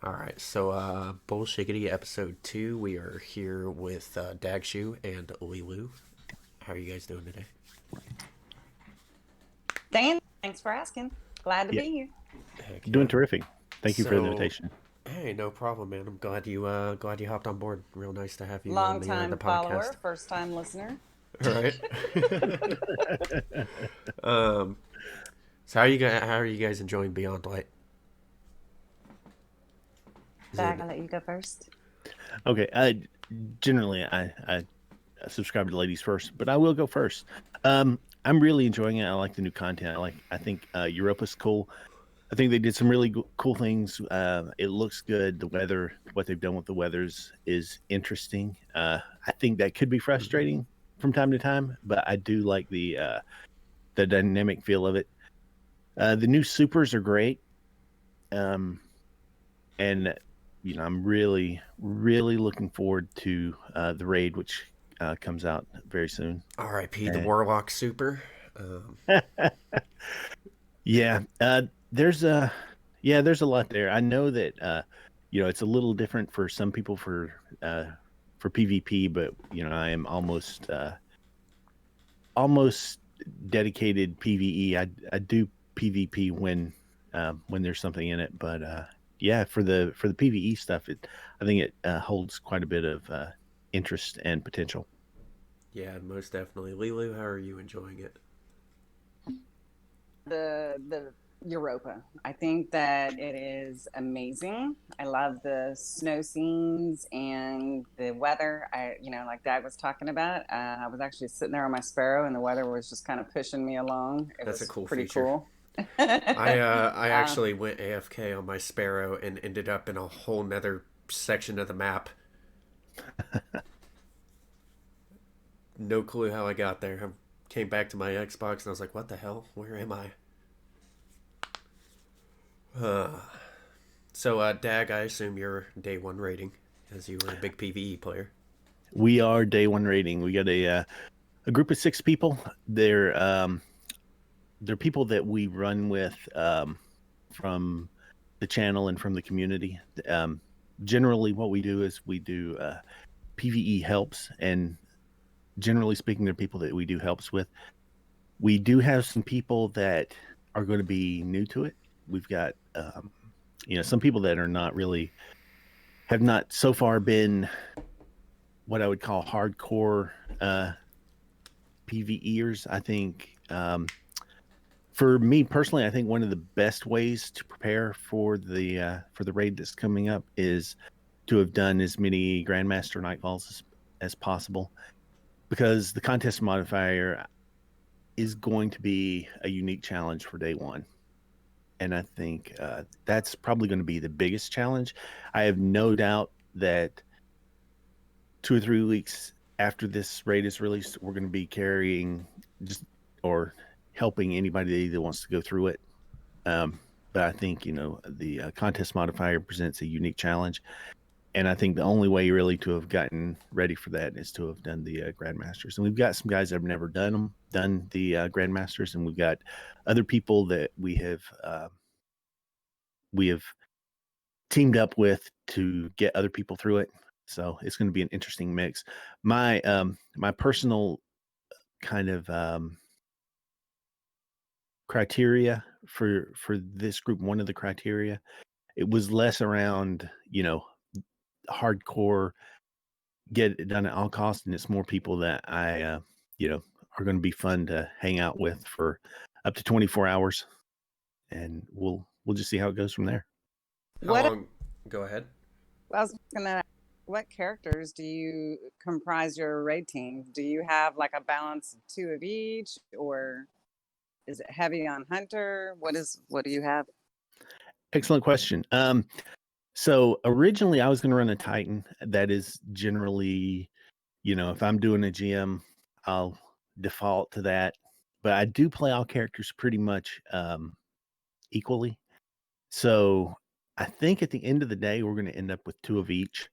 All right, so Bull Shigity episode 2. We are here with Dagshew and Leeloo. How are you guys doing today? Dan, thanks for asking. Glad to Yeah, be here. Heck doing yeah. terrific. Thank you for the So, invitation. hey, no problem, man. I'm glad you hopped on board. Real nice to have you on the Longtime podcast. follower, first time listener. All right. um, so how are you guys enjoying Beyond Light? Is Dag, it I'll let you go first. Okay, generally I subscribe to ladies first, but I will go first. I'm really enjoying it. I like the new content. I think Europa's cool. I think they did some really cool things. It looks good. The weather, what they've done with the weathers, is interesting. I think that could be Mhm. frustrating from time to time, but I do like the dynamic feel of it. The new supers are great. Um, and I'm really looking forward to the raid, which comes out very soon. R.I.P. the And Warlock Super. Um, yeah, there's a there's a lot there. I know that it's a little different for some people for PvP, but I am almost dedicated PvE. I do PvP when there's something in it, but yeah, for the PvE stuff, I think it holds quite a bit of interest and potential. yeah, most definitely. Leeloo, how are you enjoying it? The Europa. I think that it is amazing. I love the snow scenes and the weather. Like Dag was talking about. I was actually sitting there on my Sparrow, and the weather was just kind of pushing me along. It That's a was cool pretty feature. cool. I uh, actually went AFK on my Sparrow and ended up in a whole nether section of the map. No clue how I got there. I came back to my Xbox and I was like, "What the hell? Where am I?" So, Dag, I assume you're day one rating, as you were a big PVE player. We are day one rating. We got a group of 6 people. They're people that we run with from the channel and from the community. Um, Generally, what we do is we do PVE helps, and generally speaking, they're people that we do helps with. We do have some people that are going to be new to it. We've got some people that are not really have not so far been what I would call hardcore PVEers. I think for me personally, I think one of the best ways to prepare for the raid that's coming up is to have done as many Grandmaster Nightfalls as possible, because the contest modifier is going to be a unique challenge for day one. And I think that's probably going to be the biggest challenge. I have no doubt that 2 or 3 weeks after this raid is released, we're going to be carrying just or helping anybody that wants to go through it. Um, but I think the contest modifier presents a unique challenge, and I think the only way really to have gotten ready for that is to have done the grandmasters. And we've got some guys that have never done the grandmasters, and we've got other people that we have teamed up with to get other people through it. So it's going to be an interesting mix. My personal kind of criteria for this group, one of the criteria, it was less around hardcore get it done at all costs, and it's more people that I you know are going to be fun to hang out with for up to 24 hours, and we'll just see how it goes from there. How what long? Go ahead. I was gonna what characters do you comprise your raid team? Do you have like a balance of two of each, or is it heavy on hunter? What do you have? Excellent question. So originally I was going to run a Titan. That is generally, if I'm doing a GM, I'll default to that. But I do play all characters pretty much equally. So I think at the end of the day, we're going to end up with 2 of each.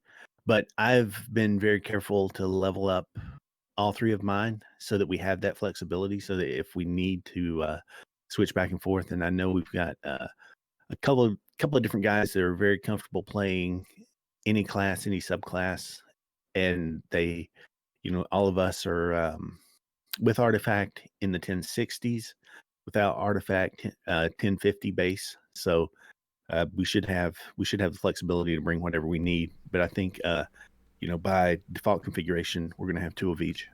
But I've been very careful to level up all 3 of mine so that we have that flexibility, so that if we need to switch back and forth, and I know we've got a couple of different guys that are very comfortable playing any class, any subclass, and they, all of us are with artifact in the 1060s, without artifact 1050 base. So we should have the flexibility to bring whatever we need. But I think by default configuration, we're going to have 2 of each.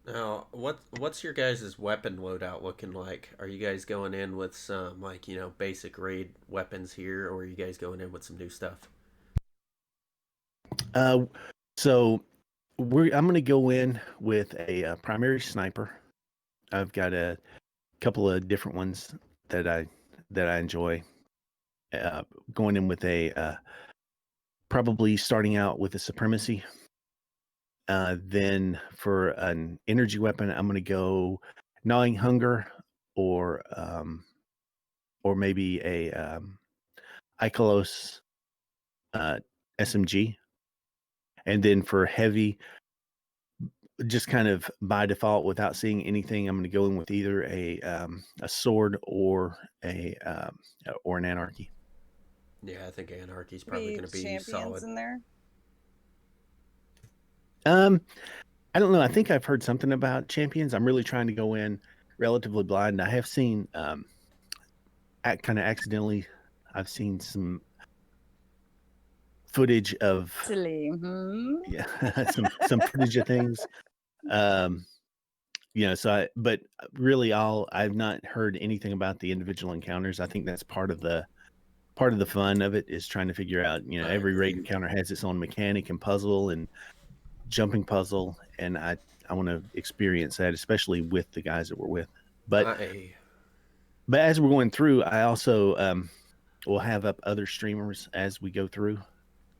Now, what's your guys' weapon loadout looking like? Are you guys going in with some basic raid weapons here, or are you guys going in with some new stuff? So I'm going to go in with a primary sniper. I've got a couple of different ones that I enjoy. Going in with a probably starting out with a supremacy. Then for an energy weapon, I'm going to go gnawing hunger, or maybe a Ikelos SMG. And then for heavy, just kind of by default, without seeing anything, I'm going to go in with either a sword or an anarchy. Yeah, I think anarchy's probably going to be champions solid. in there. I don't know. I think I've heard something about champions. I'm really trying to go in relatively blind. I have seen, kind of accidentally, I've seen some footage of some footage of things. But really, I've not heard anything about the individual encounters. I think that's part of the fun of it, is trying to figure out. Every raid encounter has its own mechanic and puzzle and jumping puzzle, and I want to experience that, especially with the guys that we're with. But as we're going through, I also will have up other streamers as we go through.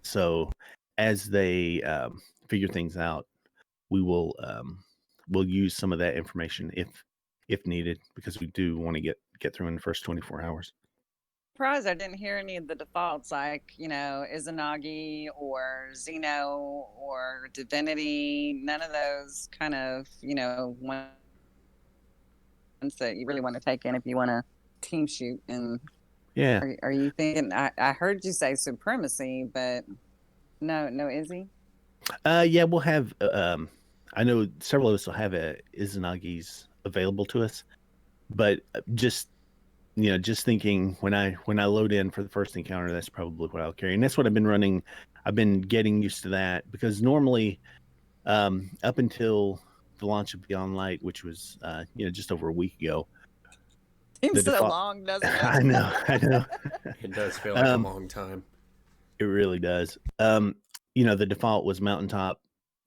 So as they figure things out, we'll use some of that information if needed, because we do want to get through in the first 24 hours. Surprised I didn't hear any of the defaults, like Izanagi or Xeno or Divinity. None of those kind of ones that you really want to take in if you want to team shoot. And yeah, are you thinking? I heard you say supremacy, but no Izzy. Yeah, we'll have. I know several of us will have Izanagi's available to us, but just thinking, when I load in for the first encounter, that's probably what I'll carry, and that's what I've been running. I've been getting used to that, because normally, up until the launch of Beyond Light, which was just over a week ago. Seems so long, doesn't it? I know. It does feel like a long time. It really does. The default was Mountaintop,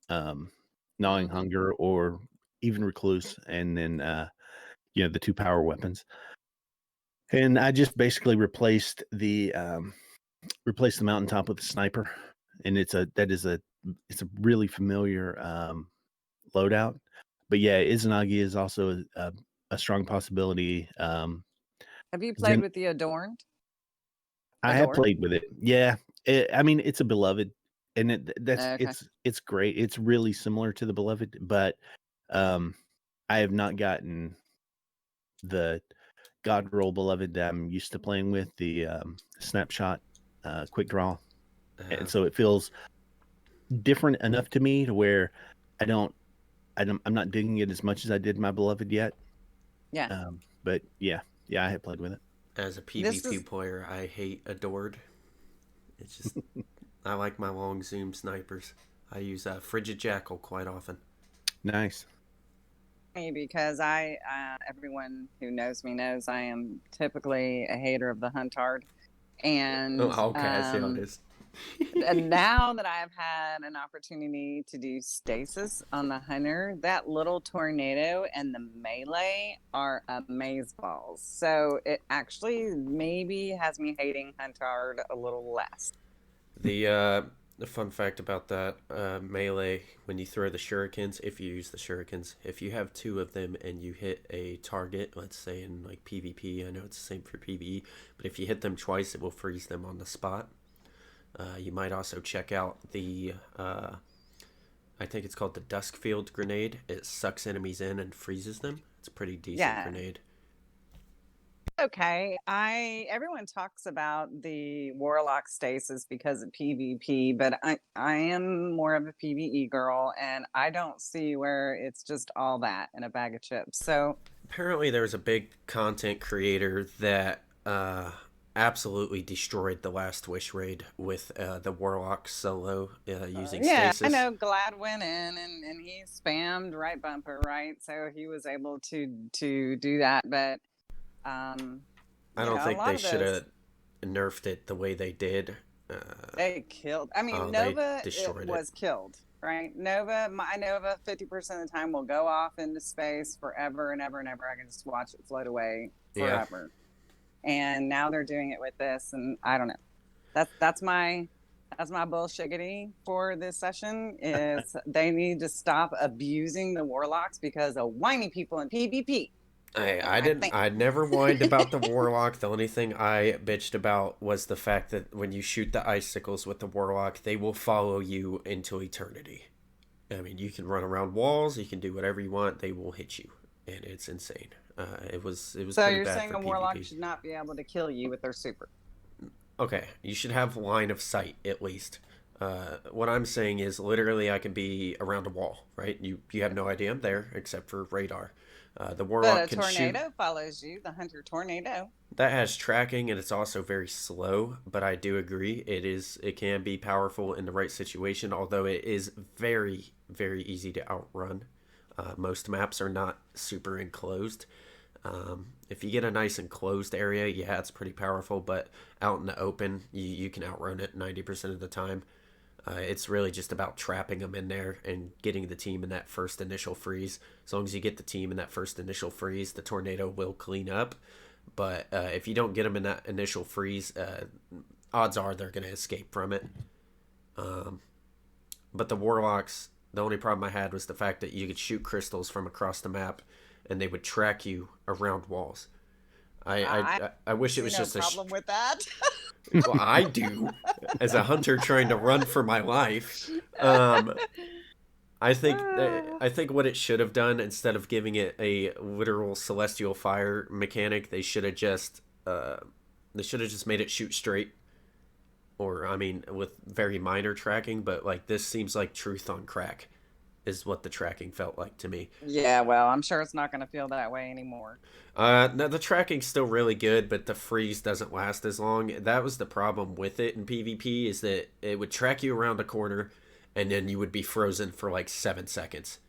Gnawing Hunger, or even Recluse, and then the 2 power weapons. And I just basically replaced the Mountaintop with the Sniper, and it's a really familiar loadout. But yeah, Izanagi is also a strong possibility. Have you played with the Adorned? I have played with it. Yeah, it's a Beloved, and it's great. It's really similar to the Beloved, but I have not gotten the God Roll Beloved that I'm used to playing with, the snapshot quick draw, and so it feels different enough to me to where I'm not digging it as much as I did my Beloved yet. Yeah. But yeah, I have played with it. As a PvP player, I hate Adored. It's just I like my long zoom snipers. I use Frigid Jackal quite often. Nice. Because everyone who knows me knows I am typically a hater of the Huntard, and okay, I see how it is. And now that I've had an opportunity to do stasis on the Hunter, that little tornado and the melee are amazeballs. So it actually maybe has me hating Huntard a little less. The fun fact about that melee, when you throw the shurikens, if you use the shurikens, if you have 2 of them and you hit a target, let's say in like PvP, I know it's the same for PvE, but if you hit them twice, it will freeze them on the spot. You might also check out the, I think it's called the Duskfield grenade. It sucks enemies in and freezes them. It's a pretty decent grenade. okay. Everyone talks about the Warlock stasis because of PvP, but I am more of a PvE girl, and I don't see where it's just all that in a bag of chips. So Apparently, there was a big content creator that absolutely destroyed the Last Wish raid with the Warlock solo using yeah, I stasis. know Glad went in and he spammed right bumper, right? So he was able to do that, but um, I you don't know, a think lot they of should those have nerfed it the way they did. they killed. I mean, Oh, they Nova destroyed it. was killed, right? Nova, my Nova, 50% of the time will go off into space forever and ever and ever. I can just watch it float away Yeah. forever. And now they're doing it with this, and I don't know. That's my bullshitty for this session. Is they need to stop abusing the warlocks because of whiny people in PvP. I I didn't. think. I never whined about the warlock. The only thing I bitched about was the fact that when you shoot the icicles with the warlock, they will follow you into eternity. I mean, you can run around walls, you can do whatever you want. They will hit you, and it's insane. It was So pretty you're bad saying for a warlock PvP. should not be able to kill you with their super? Okay, you should have line of sight at least. What I'm saying is literally I can be around a wall, right? You have no idea I'm there except for radar. The But warlock a can shoot. tornado follows you, the hunter tornado. That has tracking and it's also very slow, but I do agree it can be powerful in the right situation, although it is very easy to outrun. Most maps are not super enclosed. If you get a nice enclosed area, yeah, it's pretty powerful, but out in the open, you can outrun it 90% of the time. It's really just about trapping them in there and getting the team in that first initial freeze. As long as you get the team in that first initial freeze, the tornado will clean up. But if you don't get them in that initial freeze, odds are they're going to escape from it. But the warlocks, the only problem I had was the fact that you could shoot crystals from across the map, and they would track you around walls. I I I, I wish it see was no just a. problem with that. Well, I do, as a hunter trying to run for my life. Um, I think what it should have done instead of giving it a literal celestial fire mechanic, they should have just made it shoot straight, or I mean with very minor tracking, but like this seems like truth on crack is what the tracking felt like to me. Yeah, well, I'm sure it's not going to feel that way anymore. No, the tracking's still really good, but the freeze doesn't last as long. That was the problem with it in PvP, is that it would track you around a corner, and then you would be frozen for like 7 seconds.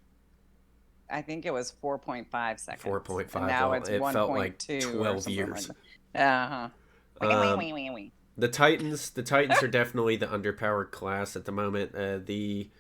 I think it was 4.5 seconds, and 4.5. now Well, it's it felt like 1.2 or 12 something like years. that. Uh-huh. Wee, wee, Um, wee, wee, wee. the Titans are definitely the underpowered class at the moment. The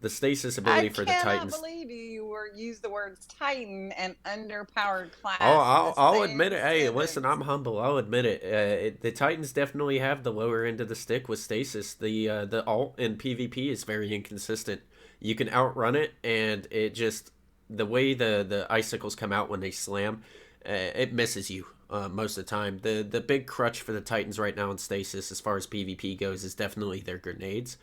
stasis I ability for the cannot Titans. believe you used the words Titan and underpowered Oh, class in the I'll admit same it. Hey, listen, sentence. I'm humble. I'll admit it. The Titans definitely have the lower end of the stick with stasis. The alt in PvP is very inconsistent. You can outrun it, and it just the way the icicles come out when they slam, it misses you most of the time. The big crutch for the Titans right now in stasis, as far as PvP goes, is definitely their grenades.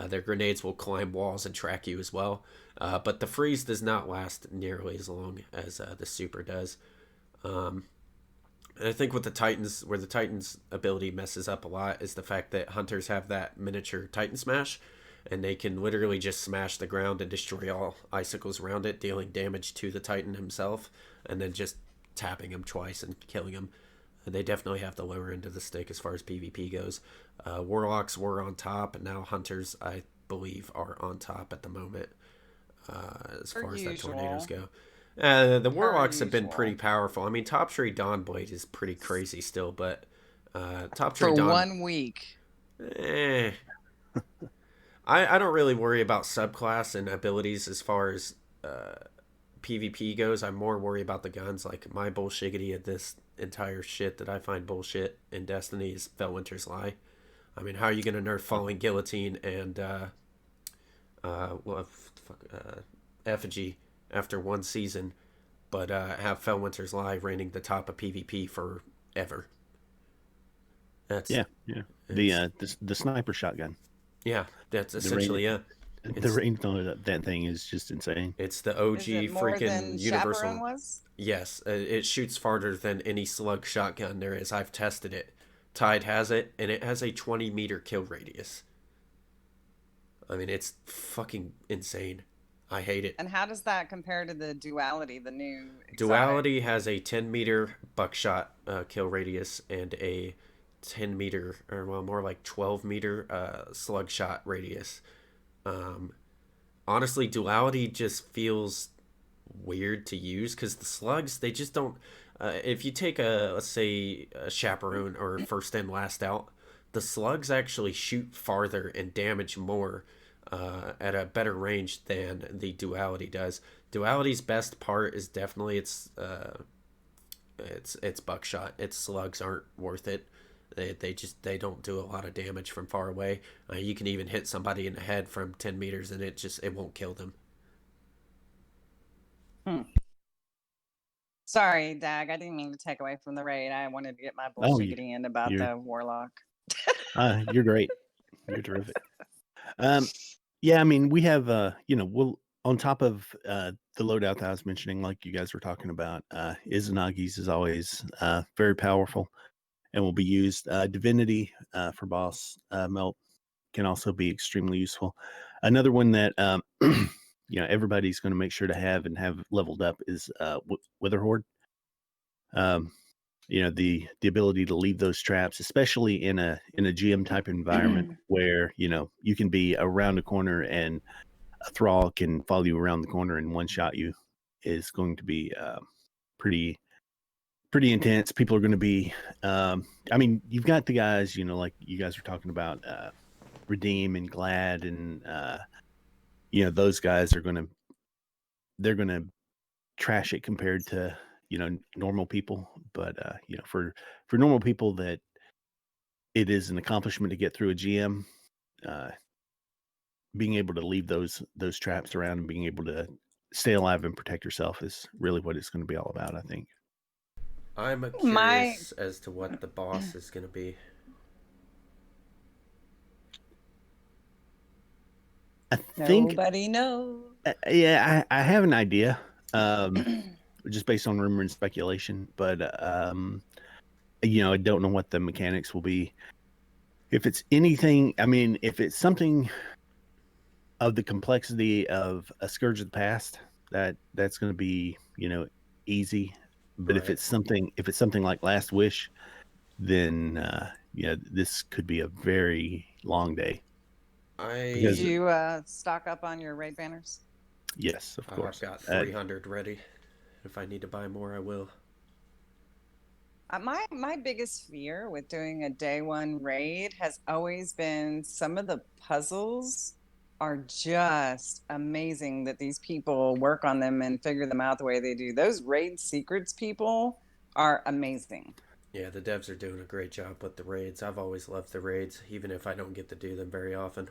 Their grenades will climb walls and track you as well. But the freeze does not last nearly as long as the super does. And I think with the Titans, where the Titans' ability messes up a lot, is the fact that hunters have that miniature Titan smash, and they can literally just smash the ground and destroy all icicles around it, dealing damage to the Titan himself, and then just tapping him twice and killing him. They definitely have the lower end of the stick as far as PvP goes. Warlocks were on top, and now Hunters, I believe, are on top at the moment as Per far as that tornadoes usual. go. The Per Warlocks have been pretty usual. powerful. I mean, Top Tree Dawnblade is pretty crazy still, but Top Tree For Dawn, 1 week. eh. I don't really worry about subclass and abilities as far as PvP goes. I'm more worried about the guns. Like, my bullshigity at this entire shit that I find bullshit in Destiny is Felwinter's Lie. I mean, how are you going to nerf Falling Guillotine and Effigy after one season, but have Felwinter's Lie reigning the top of PvP forever? That's Yeah. The sniper shotgun. yeah, that's The essentially rated, The range on that thing is just insane. It's the Is it OG more than freaking Chaperone universal. was? Yes, it shoots farther than any slug shotgun there is. I've tested it. Tide has it, and it has a 20-meter kill radius. I mean, it's fucking insane. I hate it. And how does that compare to the Duality, the new exotic? Duality has a 10-meter buckshot kill radius and a 10-meter, or well, more like 12-meter slug shot radius. Honestly, Duality just feels weird to use because the slugs, they just don't. If you take let's say, a Chaperone or first in, last out, the slugs actually shoot farther and damage more at a better range than the Duality does. Duality's best part is definitely its buckshot. Its slugs aren't worth it. They don't do a lot of damage from far away. You can even hit somebody in the head from 10 meters and it won't kill them. Sorry, Dag. I didn't mean to take away from the raid. I wanted to get my bullshitty in about the Warlock. You're great. You're terrific. Yeah, I mean, we have we'll, on top of the loadout that I was mentioning, like you guys were talking about, Izanagi's is always very powerful and will be used. Divinity for boss melt can also be extremely useful. Another one that everybody's going to make sure to have and have leveled up is Wither Horde. The ability to leave those traps, especially in a GM type environment where you can be around a corner and a thrall can follow you around the corner and one shot you, is going to be pretty intense. People are going to be I mean, you've got the guys, like you guys were talking about, Redeem and Glad, and those guys are going to trash it compared to normal people. But for normal people, that it is an accomplishment to get through a GM. Being able to leave those traps around and being able to stay alive and protect yourself is really what it's going to be all about, I think. I'm curious as to what the boss is going to be. I think nobody knows. Yeah, I have an idea, just based on rumor and speculation, but I don't know what the mechanics will be. If it's anything, I mean, if it's something of the complexity of a Scourge of the Past, that's going to be easy. But Right. if it's something like Last Wish, then this could be a very long day. Did you stock up on your raid banners? Yes, of course. I've got 300 ready. If I need to buy more, I will. My biggest fear with doing a day one raid has always been some of the puzzles are just amazing that these people work on them and figure them out the way they do. Those raid secrets people are amazing. Yeah, the devs are doing a great job with the raids. I've always loved the raids, even if I don't get to do them very often.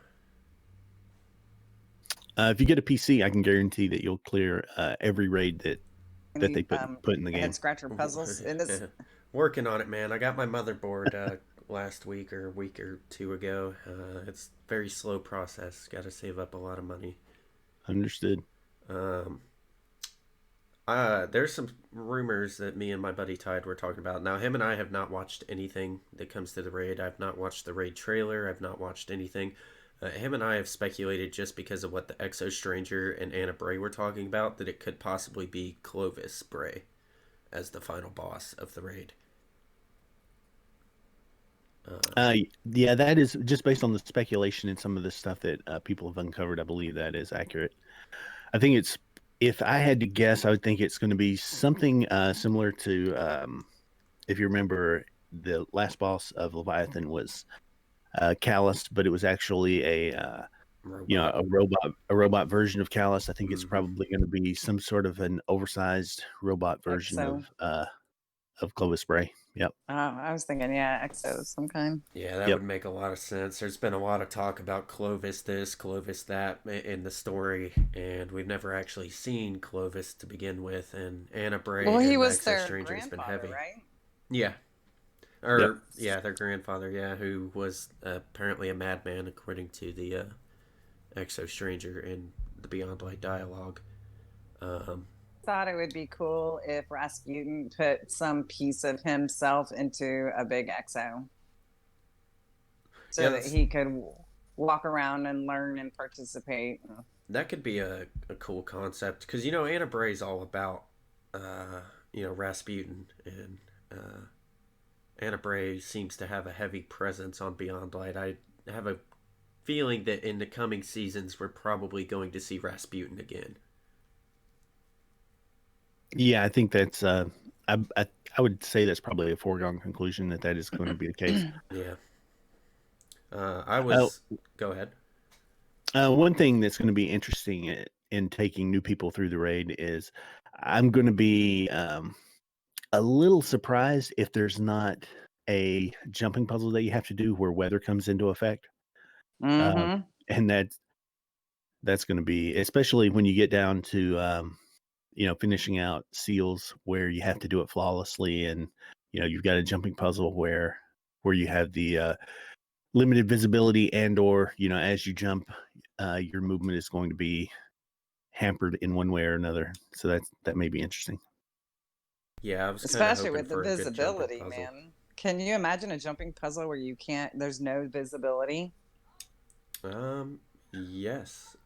If you get a PC, I can guarantee that you'll clear every raid that they put in the game. Head scratcher puzzles. It is working on it, man. I got my motherboard last week or a week or two ago. It's a very slow process. Got to save up a lot of money. Understood. There's some rumors that me and my buddy Tide were talking about. Now, him and I have not watched anything that comes to the raid. I've not watched the raid trailer. I've not watched anything. Him and I have speculated, just because of what the Exo Stranger and Anna Bray were talking about, that it could possibly be Clovis Bray as the final boss of the raid. Yeah, that is just based on the speculation and some of the stuff that people have uncovered. I believe that is accurate. I think if I had to guess, I would think it's going to be something similar to, if you remember, the last boss of Leviathan was Callus, but it was actually a robot version of Callus. I think it's probably going to be some sort of an oversized robot version of Clovis Bray. Yep. I was thinking, Exo of some kind. Yeah, that would make a lot of sense. There's been a lot of talk about Clovis this, Clovis that in the story, and we've never actually seen Clovis to begin with. And Anna Bray and he was Exo their Stranger has been heavy, right? Yeah. Their grandfather, who was apparently a madman, according to the Exo Stranger in the Beyond Light dialogue. Thought it would be cool if Rasputin put some piece of himself into a big exo, so Yeah, that he could walk around and learn and participate. that could be a cool concept because Anna Bray's all about Rasputin, and Anna Bray seems to have a heavy presence on Beyond Light. I have a feeling that in the coming seasons we're probably going to see Rasputin again. Yeah, I think that's I would say that's probably a foregone conclusion that is going to be the case. Yeah. I was. Go ahead. One thing that's going to be interesting in taking new people through the raid is I'm going to be a little surprised if there's not a jumping puzzle that you have to do where weather comes into effect. And that's going to be, especially when you get down to finishing out seals where you have to do it flawlessly, and you've got a jumping puzzle where you have the limited visibility, and or as you jump, your movement is going to be hampered in one way or another. So that may be interesting. Yeah, I was kind of Especially hoping with the for a good jumping visibility, puzzle. man. Can you imagine a jumping puzzle where there's no visibility? Yes.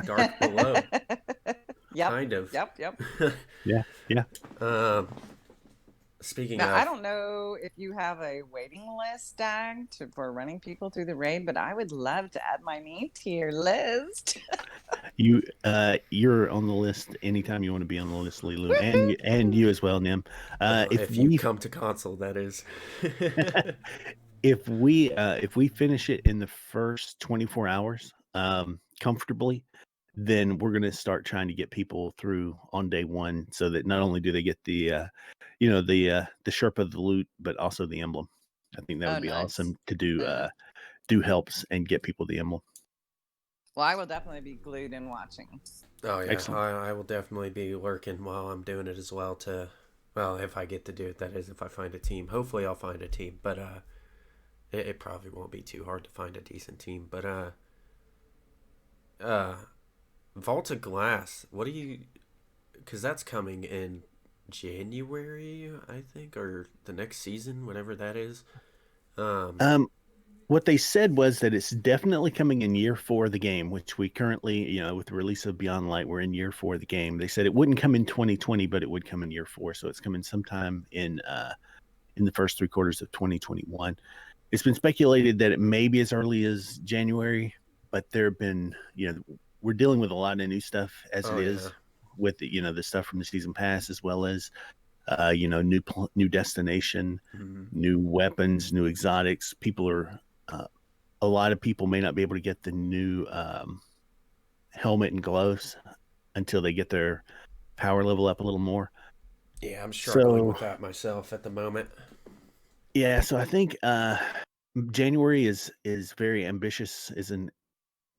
Dark below. Yep. Kind of. Yep. Yeah. Speaking Now, of, I don't know if you have a waiting list, Dag, for running people through the raid, but I would love to add my name to your list. You're on the list anytime you want to be on the list, Leeloo, and you as well, Nym. if you come to console, that is. If we finish it in the first 24 hours comfortably, then we're going to start trying to get people through on day one, so that not only do they get the Sherpa of the loot, but also the emblem. I think that would be nice. awesome to do helps and get people the emblem. Well, I will definitely be glued in watching. Oh yeah, Excellent. I will definitely be lurking while I'm doing it as well. If I get to do it, that is, if I find a team. Hopefully, I'll find a team, but it probably won't be too hard to find a decent team. But Vault of Glass, what do you? Because that's coming in January, I think, or the next season, whatever that is. What they said was that it's definitely coming in year 4 of the game, which we currently, with the release of Beyond Light, we're in year 4 of the game. They said it wouldn't come in 2020, but it would come in year 4. So it's coming sometime in the first 3 quarters of 2021. It's been speculated that it may be as early as January, but there have been, we're dealing with a lot of new stuff as it is with the stuff from the season pass, as well as new destination, new weapons, new exotics. A lot of people may not be able to get the new helmet and gloves until they get their power level up a little more. Yeah, I'm struggling with that myself at the moment. Yeah, so I think January is very ambitious.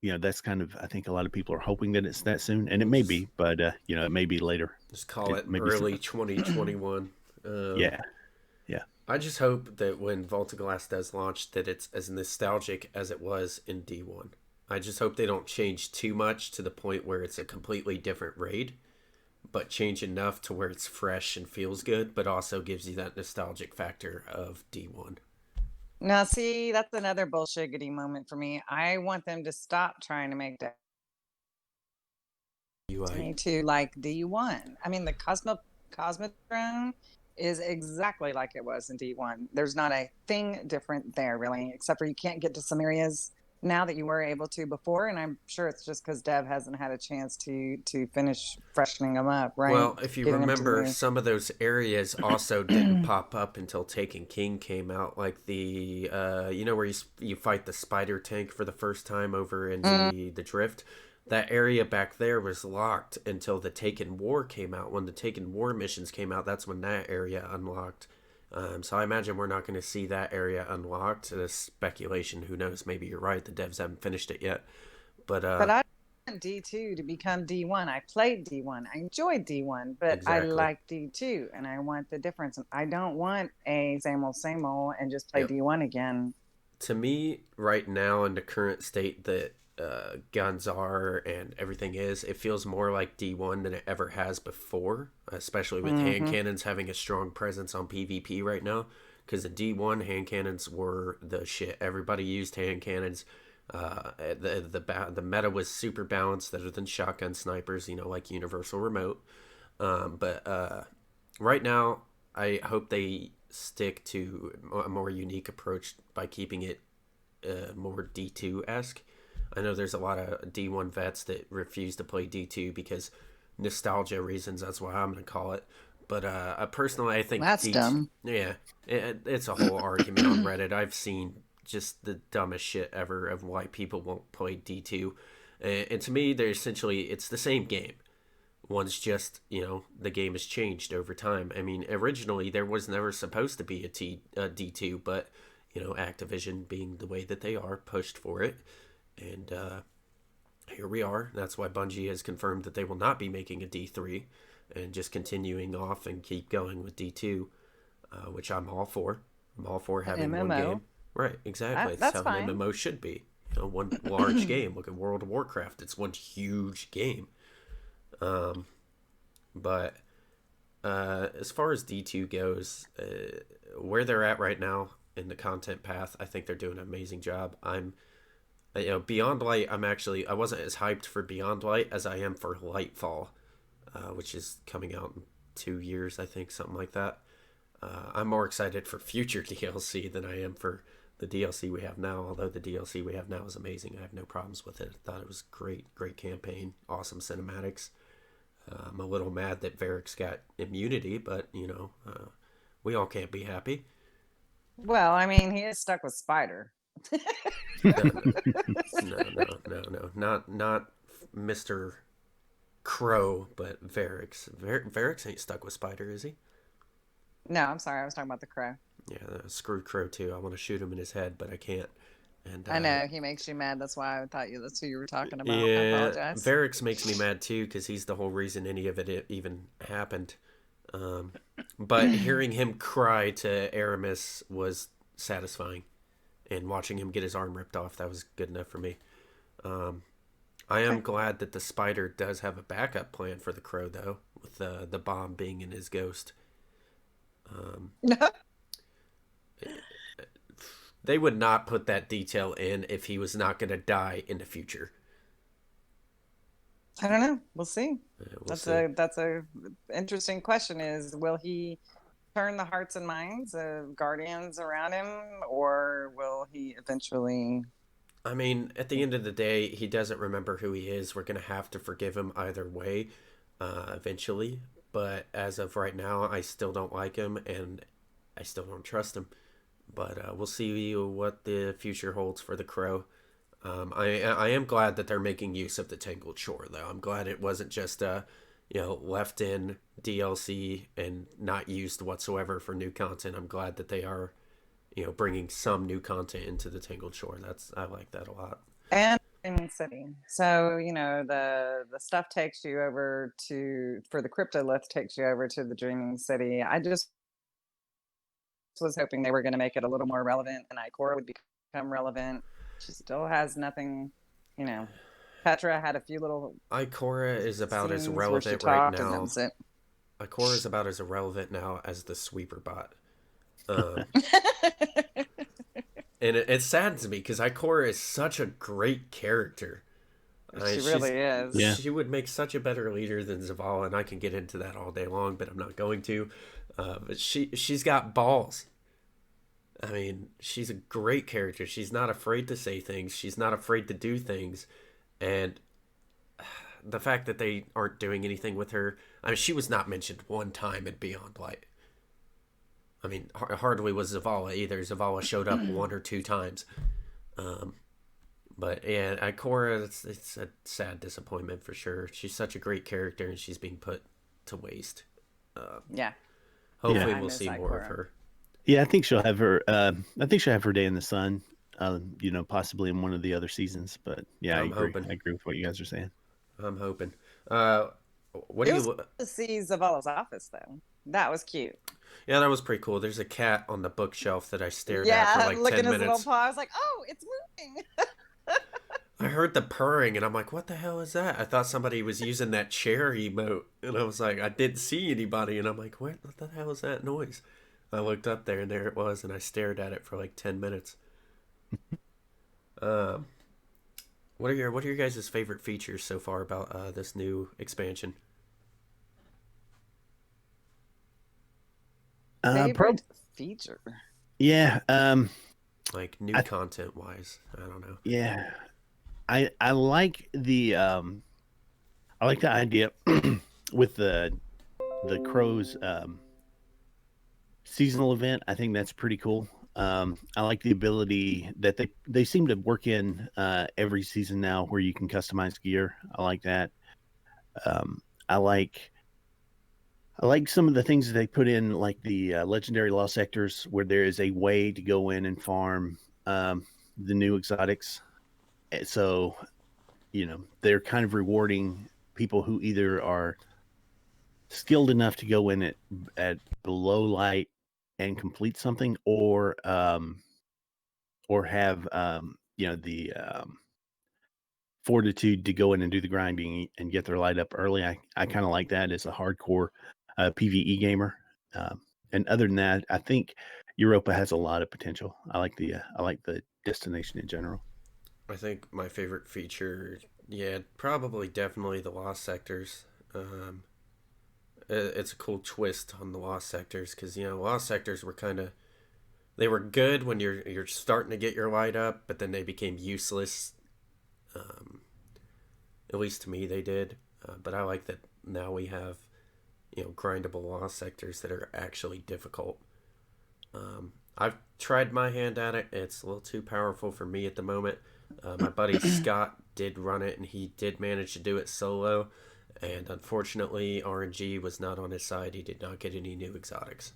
That's kind of, I think a lot of people are hoping that it's that soon, and it may be, but it may be later. Just call it early 2021. Yeah. I just hope that when Vault of Glass does launch, that it's as nostalgic as it was in D1. I just hope they don't change too much to the point where it's a completely different raid, but change enough to where it's fresh and feels good, but also gives you that nostalgic factor of D1. Now, see, that's another bullshigity moment for me. I want them to stop trying to make that to like D1. I mean, the Cosmodrome is exactly like it was in D1. There's not a thing different there, really, except for you can't get to some areas now that you were able to before, and I'm sure it's just because Dev hasn't had a chance to finish freshening them up, right? Well, if you remember, some of those areas also didn't pop up until Taken King came out, like the where you fight the spider tank for the first time over in the drift. That area back there was locked until the Taken War came out. When the Taken War missions came out, that's when that area unlocked. So I imagine we're not going to see that area unlocked. It's speculation. Who knows? Maybe you're right. The devs haven't finished it yet. But I want D2 to become D1. I played D1. I enjoyed D1, but exactly. I like D2, and I want the difference. I don't want a same old and just play D1 again. To me, right now, in the current state that guns are and everything is, it feels more like D1 than it ever has before, especially with hand cannons having a strong presence on PvP right now. Because in D1, hand cannons were the shit. Everybody used hand cannons. The meta was super balanced, other than shotgun snipers, like Universal Remote. But right now, I hope they stick to a more unique approach by keeping it more D2-esque. I know there's a lot of D1 vets that refuse to play D2 because nostalgia reasons. That's what I'm going to call it. But personally, I think That's D2, dumb. yeah, it's a whole argument on Reddit. I've seen just the dumbest shit ever of why people won't play D2. And to me, it's the same game. One's just, the game has changed over time. I mean, originally there was never supposed to be a D2, but, Activision being the way that they are, pushed for it. And here we are. That's why Bungie has confirmed that they will not be making a D3 and just continuing off and keep going with D2, which I'm all for. I'm all for having MMO. one game. Right, exactly. That's how fine. an MMO should be. One large game. Look at World of Warcraft. It's one huge game. But as far as D2 goes, where they're at right now in the content path, I think they're doing an amazing job. Beyond Light, I wasn't as hyped for Beyond Light as I am for Lightfall, which is coming out in 2 years, I think, something like that. I'm more excited for future DLC than I am for the DLC we have now, although the DLC we have now is amazing. I have no problems with it. I thought it was great campaign, awesome cinematics. I'm a little mad that Varric's got immunity, but, we all can't be happy. Well, I mean, he is stuck with Spider. No. Not Mr. Crow, but Varric's. Varric's ain't stuck with Spider, is he? No, I'm sorry. I was talking about the Crow. Yeah, screw Crow too. I want to shoot him in his head, but I can't. And I know he makes you mad. That's why I thought that's who you were talking about. Yeah, I apologize. Varric's makes me mad too because he's the whole reason any of it even happened. But hearing him cry to Aramis was satisfying, and watching him get his arm ripped off, that was good enough for me. I am glad that the Spider does have a backup plan for the Crow, though, with the bomb being in his ghost. They would not put that detail in if he was not going to die in the future. I don't know. We'll see. That's a interesting question. Is will he turn the hearts and minds of Guardians around him, or will he eventually? I mean, at the end of the day, he doesn't remember who he is. We're going to have to forgive him either way, eventually. But as of right now, I still don't like him, and I still don't trust him. But we'll see what the future holds for the Crow. I am glad that they're making use of the Tangled Shore, though. I'm glad it wasn't just left in DLC and not used whatsoever for new content. I'm glad that they are, bringing some new content into the Tangled Shore. I like that a lot. And Dreaming City. So the stuff takes you over for the cryptolith takes you over to the Dreaming City. I just was hoping they were going to make it a little more relevant, and Ikora would become relevant. She still has nothing, Petra had a few little. Ikora is about as relevant right now. Ikora is about as irrelevant now as the sweeper bot. And it saddens me because Ikora is such a great character. She really is. Yeah. She would make such a better leader than Zavala, and I can get into that all day long, but I'm not going to. But she's got balls. I mean, she's a great character. She's not afraid to say things. She's not afraid to do things. And the fact that they aren't doing anything with her... I mean, she was not mentioned one time in Beyond Light. I mean, hardly was Zavala either. Zavala showed up 1 or 2 times. But yeah, Ikora, it's a sad disappointment for sure. She's such a great character, and she's being put to waste. Yeah. Hopefully we'll see more of her. Yeah, I think she'll have her. I think she'll have her day in the sun. Possibly in one of the other seasons. But yeah, I agree. I agree with what you guys are saying. I'm hoping. What do you to see Zavala's office though? That was cute. Yeah, that was pretty cool. There's a cat on the bookshelf that I stared at for like 10 minutes. His little paw. I was like, oh, it's moving. I heard the purring and I'm like, what the hell is that? I thought somebody was using that chair emote, and I was like, I didn't see anybody, and I'm like, what the hell is that noise? I looked up there and there it was, and I stared at it for like 10 minutes. Um, what are your guys' favorite features so far about this new expansion? Prob Favorite feature? Yeah. Like new I content wise, I don't know. yeah. I like the idea with the crows seasonal event. I think that's pretty cool. I like the ability that they seem to work in every season now, where you can customize gear. I like that. Um, I like some of the things that they put in, like the legendary lost sectors, where there is a way to go in and farm the new exotics. So they're kind of rewarding people who either are skilled enough to go in at below light and complete something, or have the fortitude to go in and do the grinding and get their light up early. I kind of like that as a hardcore PVE gamer. Um, and other than that, I think Europa has a lot of potential. I like the destination in general. I think my favorite feature, yeah, probably definitely the lost sectors. Um, it's a cool twist on the lost sectors because lost sectors were kind of, they were good when you're starting to get your light up, but then they became useless. Um, at least to me, they did. But I like that now we have grindable lost sectors that are actually difficult. I've tried my hand at it. It's a little too powerful for me at the moment. My buddy Scott did run it, and he did manage to do it solo. And unfortunately, RNG was not on his side. He did not get any new exotics.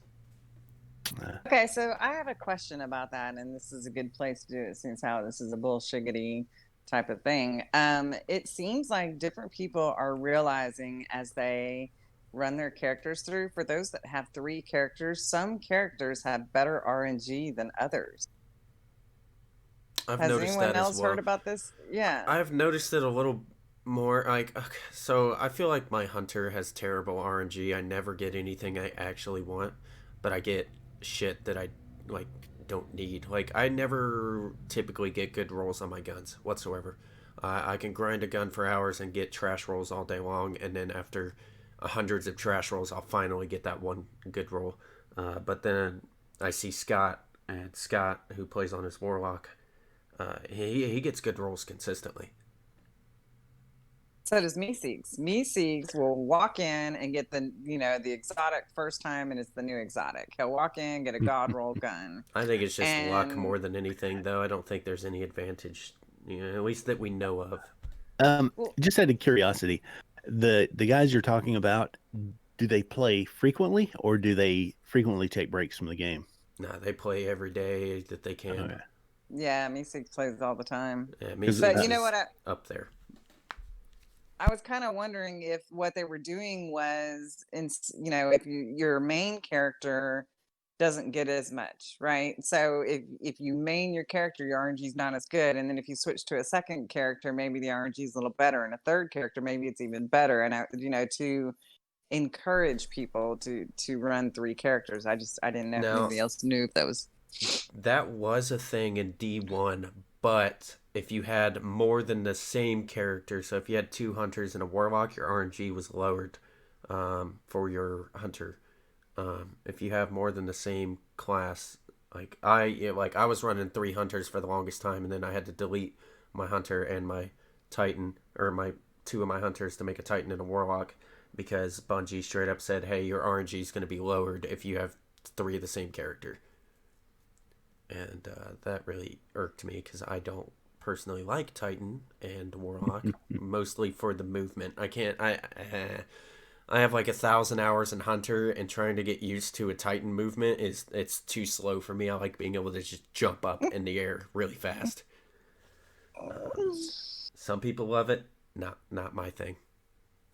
Okay, so I have a question about that, and this is a good place to do it since how this is a bullshigity type of thing. It seems like different people are realizing as they run their characters through. For those that have 3 characters, some characters have better RNG than others. I've Has noticed anyone that as else heard well. about this? Yeah. I've noticed it a little more. Like, okay, so I feel like my hunter has terrible RNG. I never get anything I actually want, but I get shit that I like don't need. Like, I never typically get good rolls on my guns whatsoever. I can grind a gun for hours and get trash rolls all day long, and then after hundreds of trash rolls, I'll finally get that one good roll. But then I see Scott, and Scott, who plays on his warlock, he gets good rolls consistently. So does Meeseeks. Meeseeks will walk in and get the exotic first time, and it's the new exotic. He'll walk in, get a god roll gun, I think it's just luck and more than anything, though. I don't think there's any advantage, at least that we know of. well, Just out of curiosity, the guys you're talking about, do they play frequently, or do they frequently take breaks from the game? Nah, they play every day that they can. Okay. yeah, Meeseeks plays all the time. Yeah, Because But Meeseeks you know is what? up there. I was kind of wondering if what they were doing was, if your main character doesn't get as much, right? So if you main your character, your RNG is not as good, and then if you switch to a second character, maybe the RNG is a little better, and a third character, maybe it's even better. And to encourage people to run 3 characters. I didn't know if Now, anybody else knew if that was. that was a thing in D1, but if you had more than the same character, so if you had 2 hunters and a warlock, your RNG was lowered for your hunter. If you have more than the same class, like I was running 3 hunters for the longest time, and then I had to delete my hunter and my titan, or my 2 of my hunters, to make a titan and a warlock, because Bungie straight up said, "Hey, your RNG is going to be lowered if you have 3 of the same character," and that really irked me because I don't personally like titan and warlock, mostly for the movement. I can't. I have like 1,000 hours in Hunter, and trying to get used to a Titan movement it's too slow for me. I like being able to just jump up in the air really fast. Some people love it, not my thing.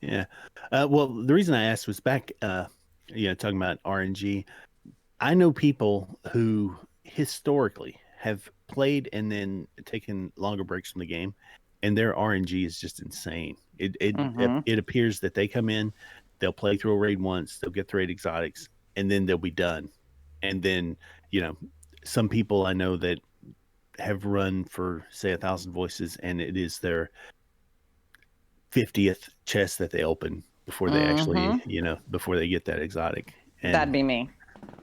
Yeah. Well, the reason I asked was back, talking about RNG. I know people who historically have played and then taken longer breaks from the game, and their RNG is just insane. Mm-hmm. It appears that they come in, they'll play through a raid once, they'll get the raid exotics, and then they'll be done. And then, some people I know that have run for say 1,000 voices, and it is their 50th chest that they open before they actually, before they get that exotic. And That'd be me.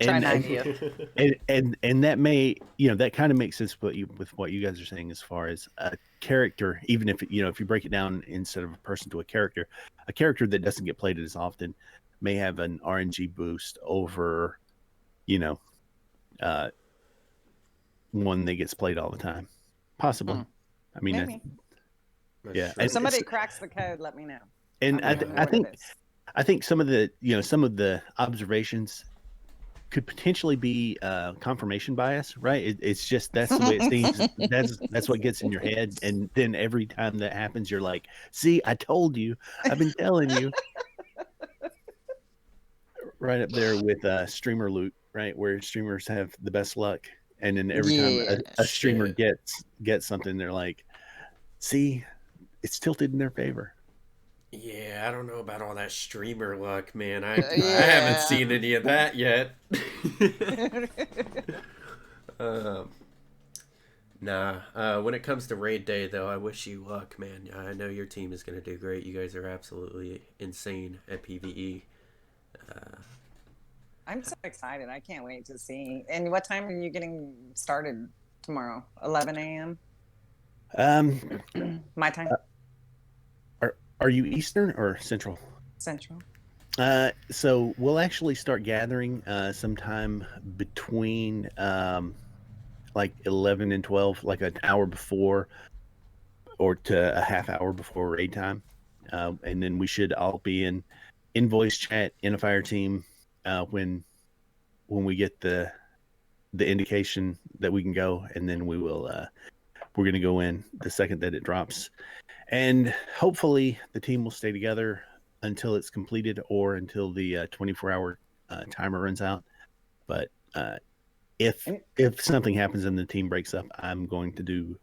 Try and 90th. and that may, that kind of makes sense with what you guys are saying as far as a character, even if if you break it down instead of a person to a character that doesn't get played as often may have an RNG boost over one that gets played all the time, possibly. I mean, Maybe. yeah. If somebody cracks the code, let me know. And I think some of the observations could potentially be confirmation bias, right? It's just that's the way it seems. That's what gets in your head, and then every time that happens, you're like, "See, I told you. I've been telling you." Right up there with streamer loot, right, where streamers have the best luck, and then every time a streamer gets something, they're like, "See, it's tilted in their favor." Yeah, I don't know about all that streamer luck, man. I haven't seen any of that yet. When it comes to raid day, though, I wish you luck, man. I know your team is going to do great. You guys are absolutely insane at PvE. I'm so excited. I can't wait to see. And what time are you getting started tomorrow? 11 a.m.? My time? Are you Eastern or Central? Central. So we'll actually start gathering sometime between like 11 and 12, like an hour before or to a half hour before raid time. And then we should all be in voice chat in a fire team when we get the indication that we can go, and then we're going to go in the second that it drops. And hopefully the team will stay together until it's completed or until the 24-hour timer runs out. But if something happens and the team breaks up, I'm going to do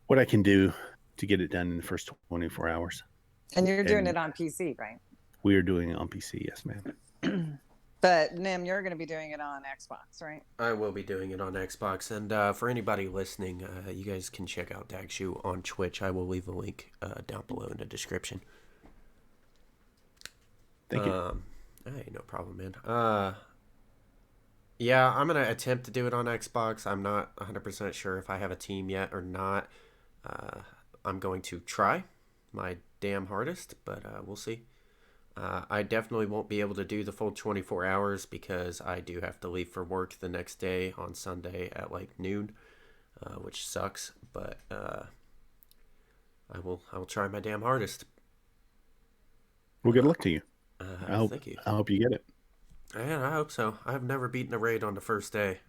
what I can do to get it done in the first 24 hours. And you're doing it on PC, right? We are doing it on PC, yes, ma'am. But Nym, you're going to be doing it on Xbox, right? I will be doing it on Xbox. And for anybody listening, you guys can check out Dagshew on Twitch. I will leave a link down below in the description. Thank you. Hey, no problem, man. Yeah, I'm going to attempt to do it on Xbox. I'm not 100% sure if I have a team yet or not. I'm going to try my damn hardest, but we'll see. I definitely won't be able to do the full 24 hours because I do have to leave for work the next day on Sunday at like noon, which sucks. But I will try my damn hardest. Well, good luck to you. Thank you. I hope you get it. Yeah, I hope so. I've never beaten a raid on the first day.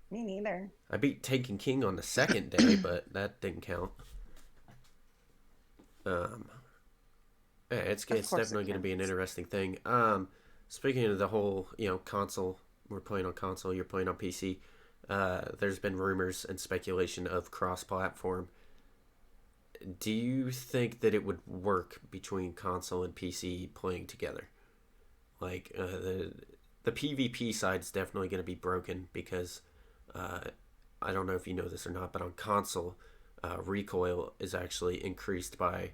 Me neither. I beat Taken King on the second day, but that didn't count. Yeah, it's definitely going to be an interesting thing. Speaking of the whole, console, we're playing on console, you're playing on PC. There's been rumors and speculation of cross-platform. Do you think that it would work between console and PC playing together? Like, the PvP side's definitely going to be broken because, I don't know if you know this or not, but on console, recoil is actually increased by,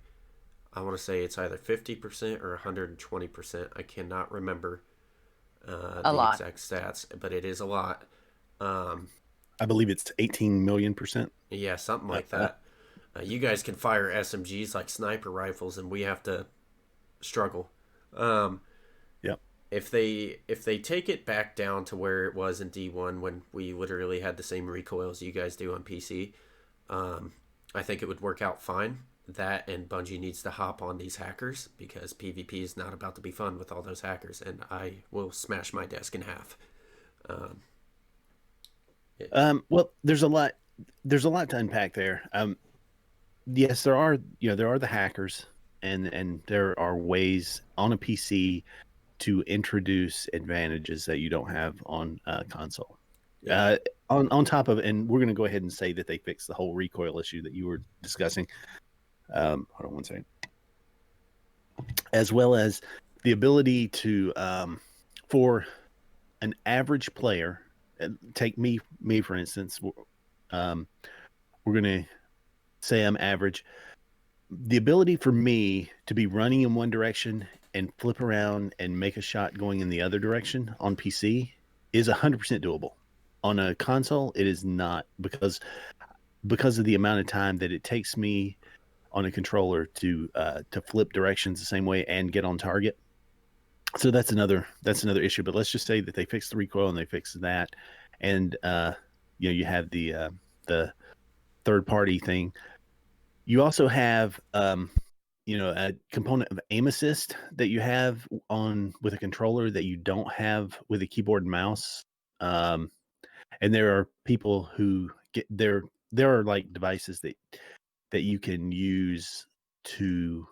I want to say it's either 50% or 120%. I cannot remember the exact stats, but it is a lot. I believe it's 18 million %. Yeah, something like that. You guys can fire SMGs like sniper rifles, and we have to struggle. Yep. If they take it back down to where it was in D1 when we literally had the same recoil as you guys do on PC, I think it would work out fine. That and Bungie needs to hop on these hackers because PvP is not about to be fun with all those hackers, and I will smash my desk in half. Well, there's a lot to unpack there. Yes, there are the hackers, and there are ways on a PC to introduce advantages that you don't have on console. Yeah. On top of, and we're going to go ahead and say that they fixed the whole recoil issue that you were discussing. Hold on one second. As well as the ability to, for an average player, take me for instance, we're going to say I'm average. The ability for me to be running in one direction and flip around and make a shot going in the other direction on PC is 100% doable. On a console, it is not, because of the amount of time that it takes me on a controller to flip directions the same way and get on target. So that's another issue. But let's just say that they fixed the recoil and they fixed that, and you have the third party thing. You also have a component of aim assist that you have on with a controller that you don't have with a keyboard and mouse. And there are people who get there. There are like devices that you can use to.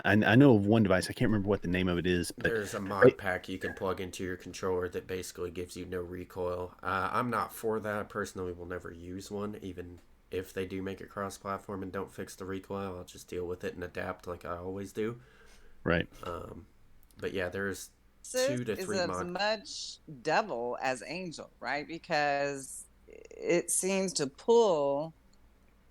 I know of one device. I can't remember what the name of it is, but There's a mod pack you can plug into your controller that basically gives you no recoil. I'm not for that. I personally will never use one, even if they do make it cross-platform and don't fix the recoil. I'll just deal with it and adapt like I always do. right. But yeah, there's Sis 2 to 3 is as mod. much devil as angel, right? Because it seems to pull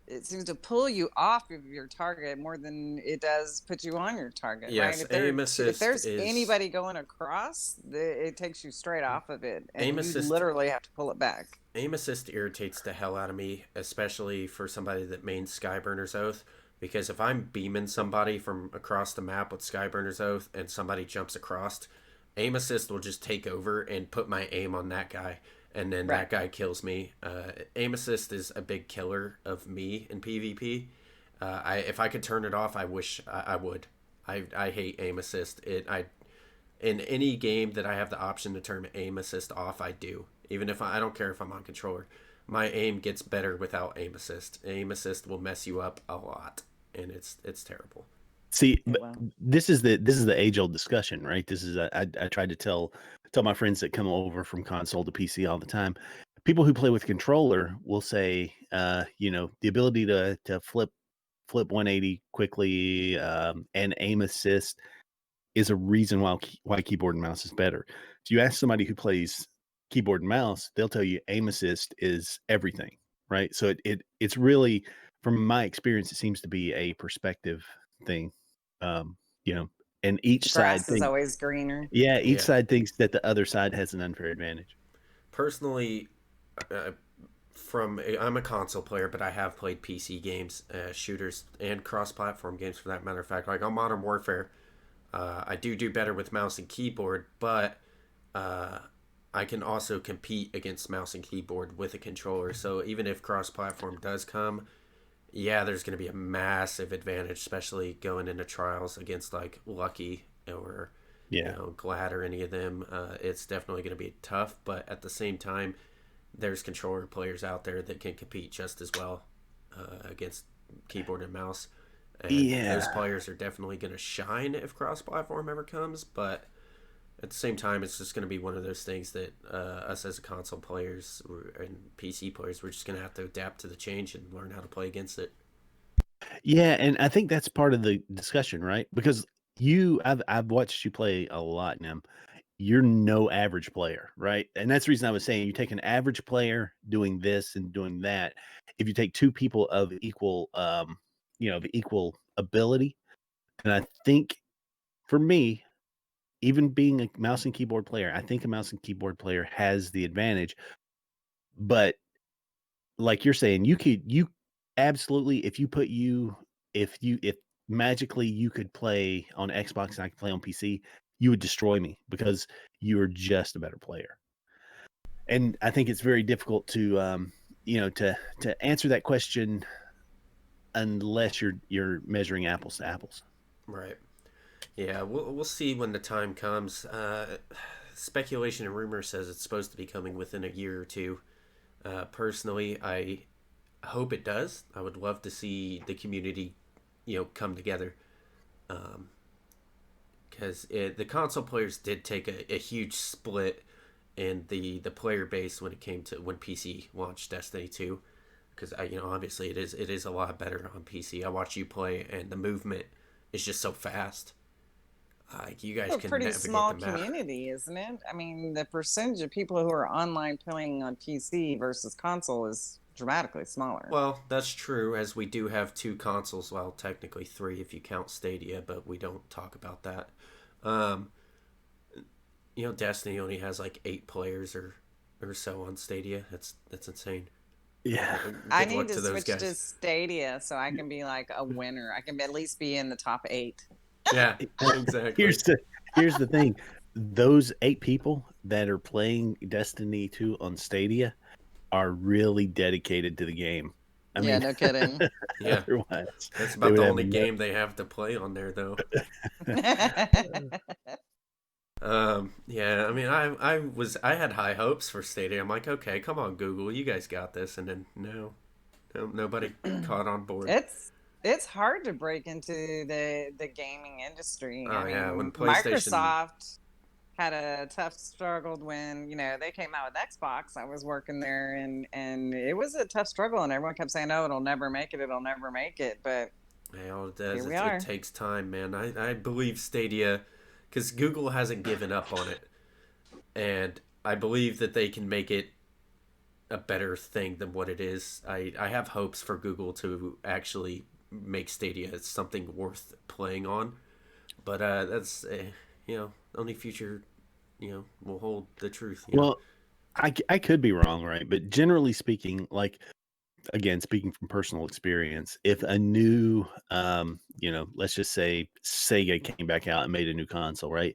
you off of your target more than it does put you on your target, right? Yes, If there's anybody going across, it takes you straight off of it, aim and you assist literally have to pull it back. aim assist irritates the hell out of me, especially for somebody that mains Skyburner's Oath. Because if I'm beaming somebody from across the map with Skyburner's Oath and somebody jumps across, aim assist will just take over and put my aim on that guy, and then Right. that guy kills me. Aim assist is a big killer of me in PvP. If I could turn it off, I wish I would. I hate aim assist. In any game that I have the option to turn aim assist off, I do. Even if I don't care if I'm on controller, my aim gets better without aim assist. Aim assist will mess you up a lot, and it's terrible. See, It but will. this is the age old discussion, right? This is I try to tell my friends that come over from console to PC all the time. People who play with controller will say, the ability to flip 180 quickly, and aim assist is a reason why keyboard and mouse is better. If you ask somebody who plays keyboard and mouse, they'll tell you aim assist is everything, right? So it's really, from my experience, it seems to be a perspective thing. Um, you know, and The each side grass is thinks, always greener. yeah, each Yeah, side thinks that the other side has an unfair advantage. personally, uh, I'm a console player, but I have played PC games, shooters, and cross-platform games for that matter of fact. Like on Modern Warfare, I do better with mouse and keyboard, but uh, I can also compete against mouse and keyboard with a controller. So even if cross-platform does come, yeah, there's going to be a massive advantage, especially going into trials against like Lucky or Yeah. Glad or any of them. It's definitely going to be tough, but at the same time, there's controller players out there that can compete just as well against keyboard and mouse, and those Yeah. players are definitely going to shine if cross-platform ever comes. But at the same time, it's just going to be one of those things that us as console players and PC players, we're just going to have to adapt to the change and learn how to play against it. Yeah, and I think that's part of the discussion, right? Because I've watched you play a lot now. You're no average player, right? And that's the reason I was saying, you take an average player doing this and doing that. If you take two people of equal, of equal ability, and I think for me, even being a mouse and keyboard player, I think a mouse and keyboard player has the advantage. But like you're saying, you absolutely, if magically you could play on Xbox and I could play on PC, you would destroy me because you are just a better player. And I think it's very difficult to to answer that question unless you're measuring apples to apples. Right. Yeah, we'll see when the time comes. Speculation and rumor says it's supposed to be coming within a year or two. Personally, I hope it does. I would love to see the community, come together. Because the console players did take a huge split in the player base when it came to when PC launched Destiny 2, because obviously it is a lot better on PC. I watch you play, and the movement is just so fast. Like you guys A can pretty navigate small the map. community, isn't it? I mean, the percentage of people who are online playing on PC versus console is dramatically smaller. Well, that's true, as we do have 2 consoles. Well, technically 3 if you count Stadia, but we don't talk about that. Um, Destiny only has like 8 players or so on Stadia. That's insane. Yeah. I Good luck need to to those switch guys. to Stadia so I can be like a winner. I can at least be in the top 8. Yeah, exactly. Here's the thing. Those 8 people that are playing Destiny 2 on Stadia are really dedicated to the game. I Yeah, mean, no kidding. Yeah, otherwise that's they about would the have only no. game they have to play on there, though. Yeah, I mean, I had high hopes for Stadia. I'm like, okay, come on, Google, you guys got this, and then no, nobody caught on board. It's hard to break into the gaming industry. Oh I yeah, when mean, PlayStation, Microsoft had a tough struggle when they came out with Xbox. I was working there, and it was a tough struggle, and everyone kept saying, "Oh, it'll never make it. It'll never make it." But all it does, here we it are. takes time, man. I believe Stadia, because Google hasn't given up on it, and I believe that they can make it a better thing than what it is. I have hopes for Google to actually make Stadia something worth playing on, but that's only future will hold the truth. Well, I could be wrong, right? But generally speaking, like, again, speaking from personal experience, if a new, let's just say Sega came back out and made a new console, right?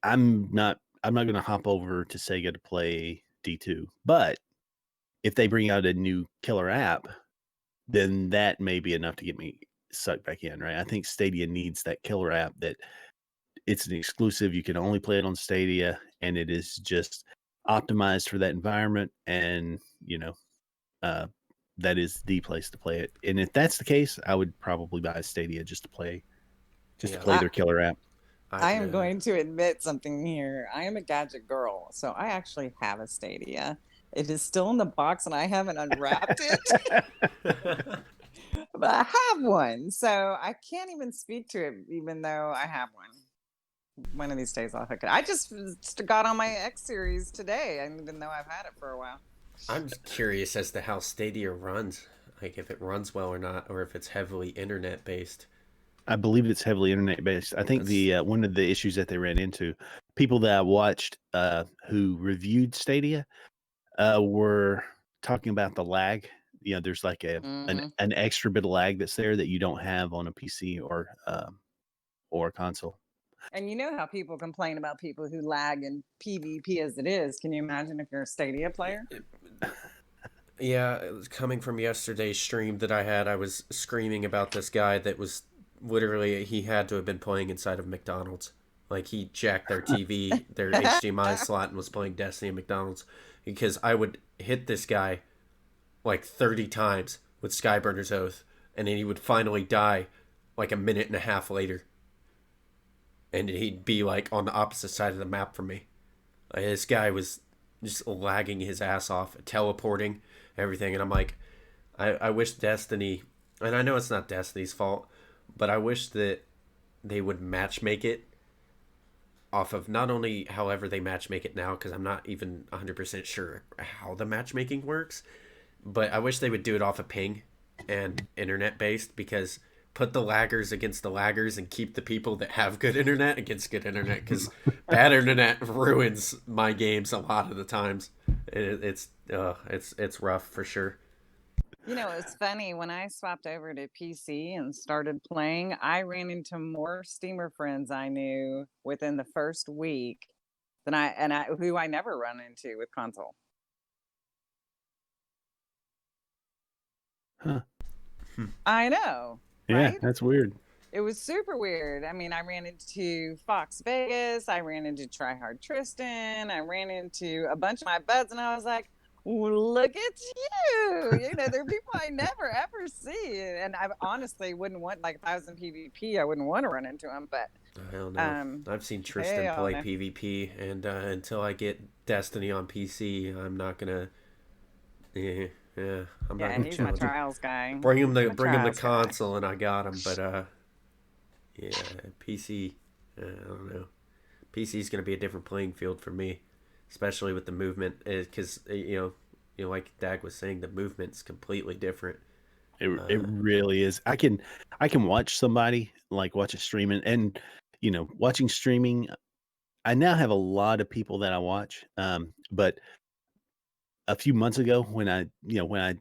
I'm not going to hop over to Sega to play D2. But if they bring out a new killer app, then that may be enough to get me sucked back in, right? I think Stadia needs that killer app that it's an exclusive. You can only play it on Stadia, and it is just optimized for that environment. And, uh, that is the place to play it. And if that's the case, I would probably buy Stadia just to play Yeah, their killer app. I am going to admit something here. I am a gadget girl, so I actually have a Stadia. It is still in the box, and I haven't unwrapped it. But I have one, so I can't even speak to it, even though I have one. One of these days I'll hook it. I just got on my X series today. I didn't know I've had it for a while. I'm curious as to how Stadia runs, like if it runs well or not, or if it's heavily internet based. I believe it's heavily internet based. I think the one of the issues that they ran into, people that I watched who reviewed Stadia were talking about the lag. There's like an extra bit of lag that's there that you don't have on a PC or a console. And you know how people complain about people who lag in PvP as it is. Can you imagine if you're a Stadia player? Yeah, it was coming from yesterday's stream that I had. I was screaming about this guy that was literally, he had to have been playing inside of McDonald's. Like he jacked their TV, their HDMI slot, and was playing Destiny at McDonald's. Because I would hit this guy like 30 times with Skyburner's Oath, and then he would finally die like a minute and a half later. And he'd be like on the opposite side of the map from me. Like, this guy was just lagging his ass off, teleporting, everything. And I'm like, I wish Destiny, and I know it's not Destiny's fault, but I wish that they would matchmake it off of not only however they matchmake it now, because I'm not even 100% sure how the matchmaking works, but I wish they would do it off of ping and internet based, because put the laggers against the laggers and keep the people that have good internet against good internet, because bad internet ruins my games a lot of the times. It's rough for sure. It's funny, when I swapped over to PC and started playing, I ran into more Steamer friends I knew within the first week than who I never run into with console. Huh. I know, Yeah, right? that's weird. It was super weird. I mean, I ran into Fox Vegas, I ran into Tryhard Tristan, I ran into a bunch of my buds, and I was like, look at you. There are people I never ever see. And I honestly wouldn't want, like, if I was in PvP, I wouldn't want to run into them. But I don't know. I've seen Tristan play PvP, and until I get Destiny on PC. I'm not gonna. Yeah, I'm not Yeah, gonna he's my challenge him. trials guy. Bring him the My bring him the trials guy. console, and I got him. But yeah, PC. I don't know. PC is gonna be a different playing field for me, especially with the movement, because like Dag was saying, the movement's completely different. It really is. I can watch somebody, like watch a streaming, and watching streaming. I now have a lot of people that I watch, but a few months ago when I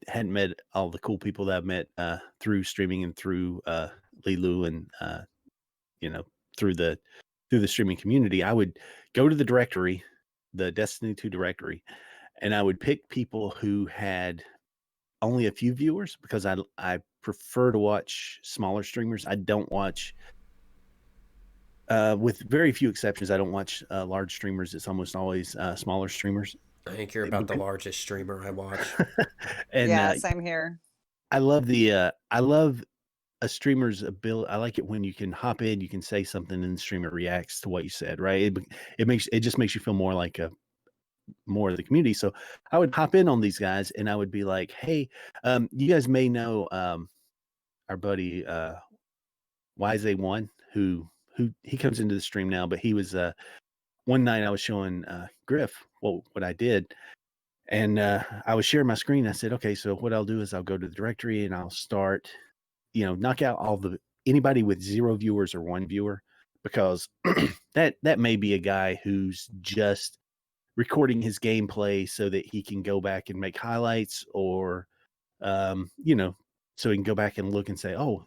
hadn't met all the cool people that I've met through streaming and through Leeloo and you know through the streaming community, I would go to the directory, the Destiny 2 directory, and I would pick people who had only a few viewers because I prefer to watch smaller streamers. I don't watch with very few exceptions, I don't watch large streamers. It's almost always smaller streamers. I think you're about the largest streamer I watch. And Yeah, same here. I love I love a streamer's ability. I like it when you can hop in, you can say something, and the streamer reacts to what you said. Right? It just makes you feel more like more of the community. So I would hop in on these guys, and I would be like, "Hey, you guys may know our buddy YZ1, who he comes into the stream now, but he was one night I was showing Griff what I did, and I was sharing my screen. I said, okay, so what I'll do is I'll go to the directory and I'll start, knock out anybody with 0 viewers or 1 viewer, because that may be a guy who's just recording his gameplay so that he can go back and make highlights, or so he can go back and look and say, oh,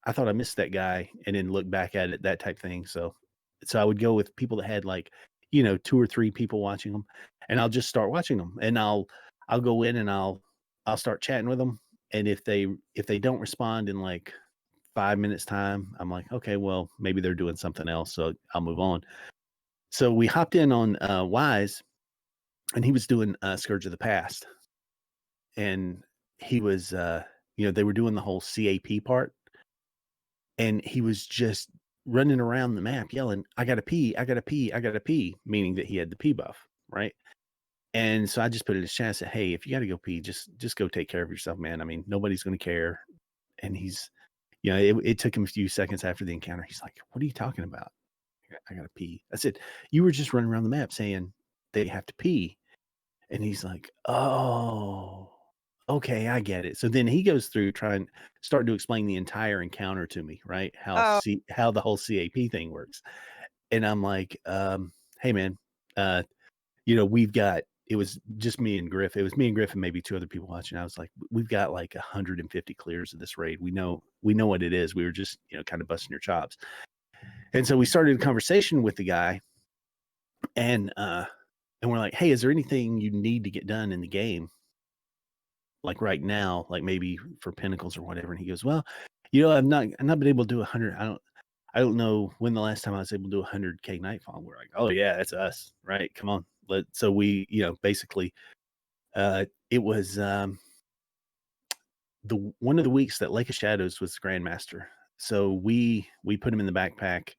I thought I missed that guy, and then look back at it, that type thing. So I would go with people that had 2 or 3 people watching them, and I'll just start watching them, and I'll go in and I'll start chatting with them. And if they don't respond in 5 minutes time, I'm like, okay, well, maybe they're doing something else, so I'll move on. So we hopped in on Wise, and he was doing Scourge of the Past, and he was they were doing the whole CAP part, and he was just running around the map yelling, I gotta pee, I gotta pee, I gotta pee, meaning that he had the pee buff, right? And so I just put it in his chat and said, hey, if you gotta go pee, just go take care of yourself, man. I mean, nobody's gonna care. And he's it took him a few seconds after the encounter. He's like, what are you talking about? I gotta pee. I said, you were just running around the map saying they have to pee. And he's like, oh, okay, I get it. So then he goes through start to explain the entire encounter to me, right? How the whole CAP thing works. And I'm like, hey man, it was just me and Griff. It was me and Griff and maybe 2 other people watching. I was like, we've got 150 clears of this raid. We know what it is. We were just, kind of busting your chops. And so we started a conversation with the guy, and we're like, hey, is there anything you need to get done in the game? Like right now, like maybe for Pinnacles or whatever. And he goes, well, I've not been able to do 100. I don't know when the last time I was able to do 100K Nightfall. We're like, oh yeah, that's us, right? Come on. So we, basically, it was one of the weeks that Lake of Shadows was Grandmaster. So we put him in the backpack,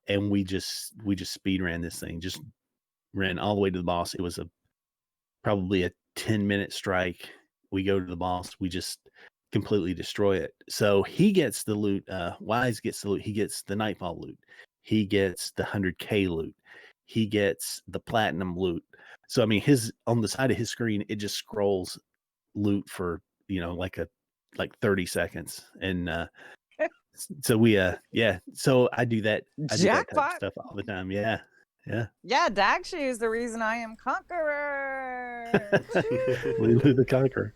and we just speed ran this thing, just ran all the way to the boss. It was probably a 10-minute strike. We go to the boss, we just completely destroy it. So he gets the loot. Wise gets the loot. He gets the Nightfall loot. He gets the 100K loot. He gets the platinum loot. So I mean, on the side of his screen, it just scrolls loot for 30 seconds. And so we so I do that. I do that type of stuff all the time. Yeah. Dagshew is the reason I am Conqueror. Leeloo the Conqueror.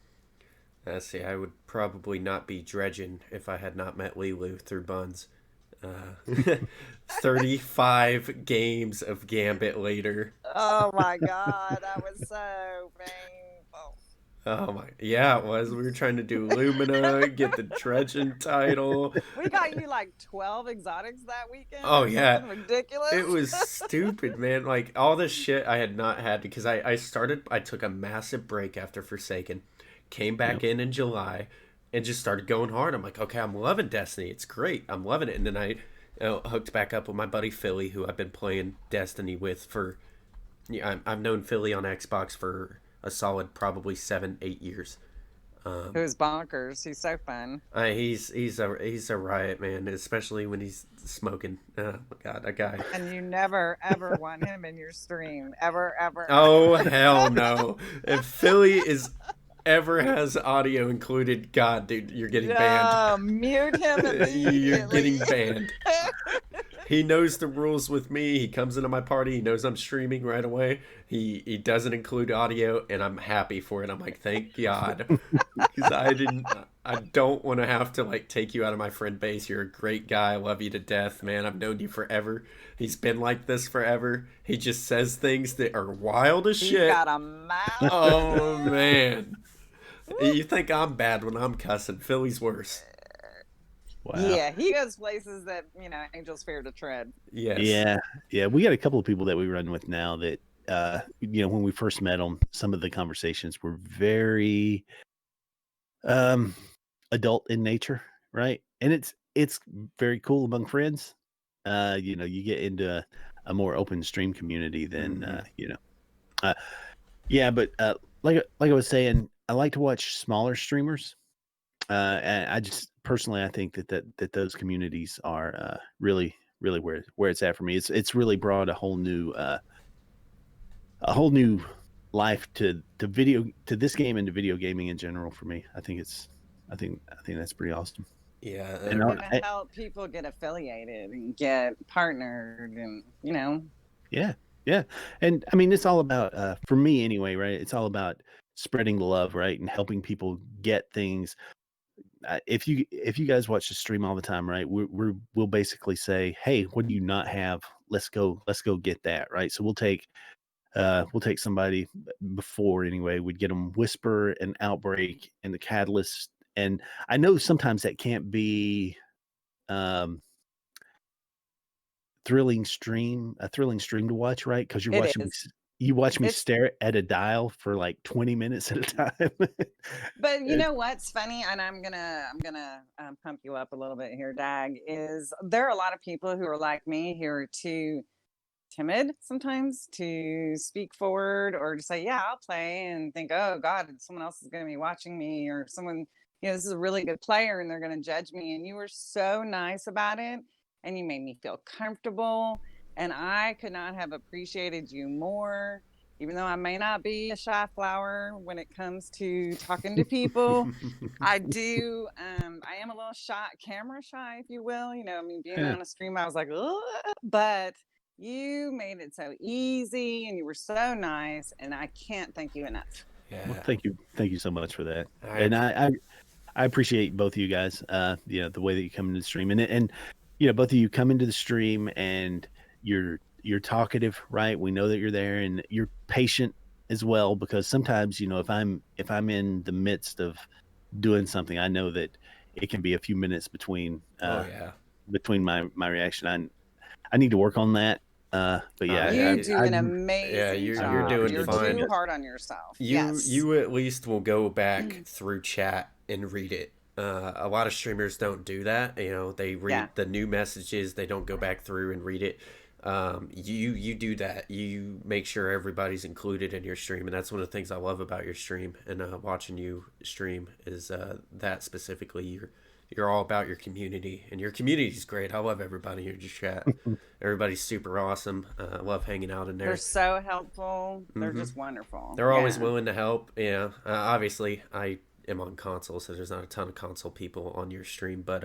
See, I would probably not be dredging if I had not met Leeloo through Buns. 35 games of Gambit later. Oh my god, that was so painful. Oh my, yeah, it was. We were trying to do Lumina, get the dredging title. We got you 12 exotics that weekend. Oh yeah, ridiculous. It was stupid, man. All this shit I had not had because I took a massive break after Forsaken, came back in July, and just started going hard. I'm like, okay, I'm loving Destiny. It's great. I'm loving it. And then I hooked back up with my buddy Philly, who I've been playing Destiny with for Yeah, I've known Philly on Xbox for a solid probably 7, 8 years. Who's bonkers. He's so fun. He's a riot, man, especially when he's smoking. Oh my god, that guy. And you never ever want him in your stream. Ever, ever, Oh ever. hell no! If Philly is ever has audio included, God, dude, you're getting banned. No, mute him You're immediately. getting banned. He knows the rules with me. He comes into my party. He knows I'm streaming right away. He doesn't include audio, and I'm happy for it. I'm like, thank God, because I don't want to have to like take you out of my friend base. You're a great guy. I love you to death, man. I've known you forever. He's been like this forever. He just says things that are wild as He's shit. got a mouth. Oh man. You think I'm bad when I'm cussing. Philly's worse. Wow. Yeah, he goes places that, angels fear to tread. Yes. Yeah. We got a couple of people that we run with now that, when we first met them, some of the conversations were very adult in nature, right? And it's very cool among friends. You get into a more open stream community than but like I was saying, I like to watch smaller streamers. And I just personally, I think that those communities are really where it's at for me. It's really brought a whole new life to this game and to video gaming in general for me. I think that's pretty awesome. Yeah. We're going to help people get affiliated and get partnered and, Yeah. And I mean, it's all about, for me anyway, right? It's all about spreading the love, right? And helping people get things. If you guys watch the stream all the time, right? We'll basically say, hey, what do you not have? Let's go get that, right? So we'll take somebody before anyway. We'd get them Whisper and Outbreak and the Catalyst. And I know sometimes that can't be a thrilling stream to watch, right? Because you're watching you watch me stare at a dial for like 20 minutes at a time. But you know what's funny, and I'm gonna pump you up a little bit here, Dag, is there are a lot of people who are like me who are too timid sometimes to speak forward or to say, yeah, I'll play, and think, oh God, someone else is gonna be watching me, or someone, this is a really good player and they're gonna judge me. And you were so nice about it, and you made me feel comfortable. And I could not have appreciated you more, even though I may not be a shy flower when it comes to talking to people. I do. I am a little shy, camera shy, if you will. Being on a stream, I was like, ugh. But you made it so easy, and you were so nice, and I can't thank you enough. Yeah. Well, thank you so much for that. And I appreciate both of you guys. The way that you come into the stream, and both of you come into the stream and you're talkative, right? We know that you're there, and you're patient as well, because sometimes, if I'm in the midst of doing something, I know that it can be a few minutes between my reaction. I need to work on that. But yeah, you do an amazing job. You're doing you're fine. too hard on yourself. You at least will go back through chat and read it. A lot of streamers don't do that. They read the new messages. They don't go back through and read it. You do that. You make sure everybody's included in your stream, and that's one of the things I love about your stream and watching you stream is that specifically you're all about your community, and your community's great. I love everybody in your chat. Everybody's super awesome. I love hanging out in there. They're so helpful. They're just wonderful. They're always willing to help. Obviously I am on console, so there's not a ton of console people on your stream, but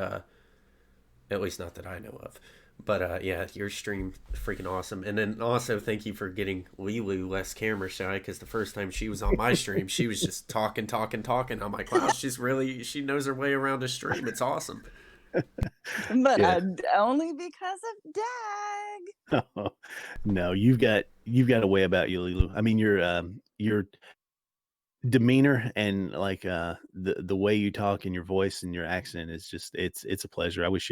at least not that I know of. But your stream freaking awesome. And then also thank you for getting Leeloo less camera shy, because the first time she was on my stream, she was just talking. I'm like, wow, she knows her way around the stream. It's awesome. But only because of Dag. Oh, no, you've got a way about you, Leeloo. I mean, your demeanor and like the way you talk and your voice and your accent is just it's a pleasure. I wish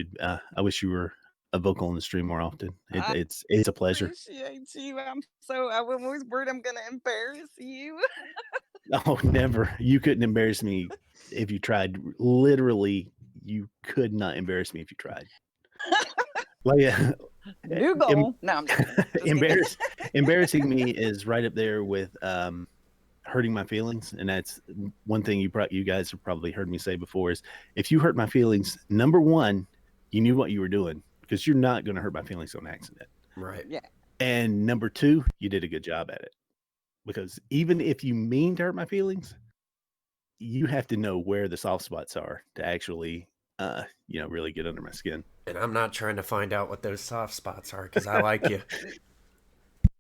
you were a vocal in the stream more often. It's a pleasure. Appreciate you. I'm always worried I'm gonna embarrass you. Oh, never. You couldn't embarrass me if you tried. Literally, you could not embarrass me if you tried. New goal. No, I'm just kidding. Embarrassing me is right up there with hurting my feelings, and that's one thing you guys have probably heard me say before is if you hurt my feelings, number one, you knew what you were doing because you're not going to hurt my feelings on accident. Right. Yeah. And number two, you did a good job at it because even if you mean to hurt my feelings, you have to know where the soft spots are to actually, really get under my skin. And I'm not trying to find out what those soft spots are because I like you.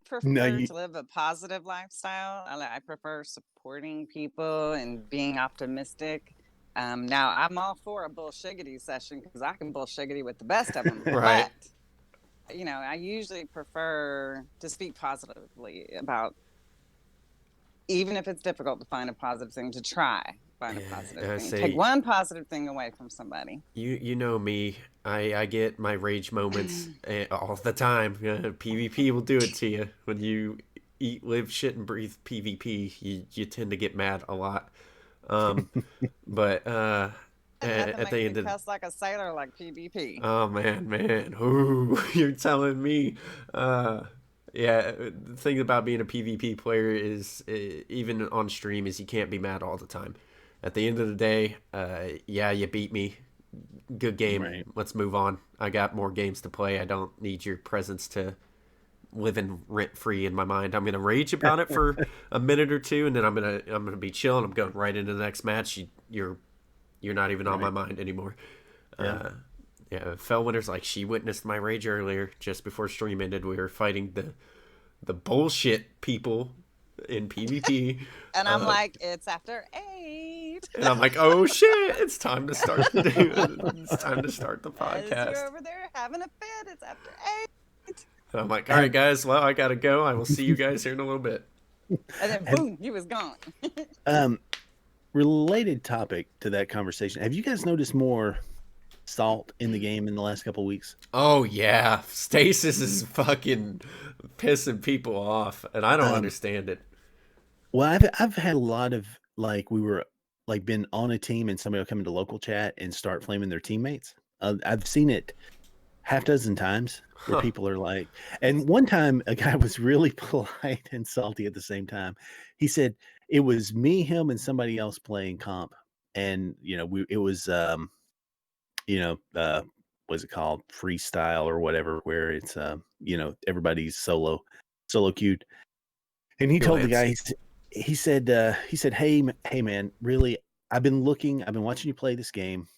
Prefer to live a positive lifestyle. I prefer supporting people and being optimistic. Now I'm all for a bullshigity session because I can bullshigity with the best of them. Right. But I usually prefer to speak positively about, even if it's difficult to find a positive thing, to try find a positive thing. Take one positive thing away from somebody. You know me. I get my rage moments all the time. PvP will do it to you. When you eat, live, shit, and breathe PvP, you tend to get mad a lot. But at the end of cuss like a sailor, like PvP. Oh man, ooh, you're telling me. Yeah, the thing about being a PvP player is, even on stream, is you can't be mad all the time. At the end of the day, yeah, you beat me. Good game. Right. Let's move on. I got more games to play. I don't need your presence to live in rent free in my mind. I'm gonna rage about it for a minute or two, and then I'm gonna be chill, and I'm going right into the next match. You're not even on my mind anymore. Yeah. Fellwinter's like, she witnessed my rage earlier. Just before stream ended, we were fighting the bullshit people in PvP. And I'm like, it's after 8. And I'm like, oh shit, it's time to start. It's time to start the podcast. As you're over there having a fit, it's after 8. And I'm like, all right, guys, well, I gotta go. I will see you guys here in a little bit. And then boom, he was gone. Related topic to that conversation. Have you guys noticed more salt in the game in the last couple of weeks? Oh yeah, stasis is fucking pissing people off, and I don't understand it. Well, I've had a lot of, like, we were like been on a team and somebody will come into local chat and start flaming their teammates. I've seen it half dozen times where people are like, and one time a guy was really polite and salty at the same time. He said it was me, him, and somebody else playing comp, and it was what's it called, freestyle or whatever, where it's everybody's solo queued, and he told the guy, he said, hey man, really, I've been watching you play this game,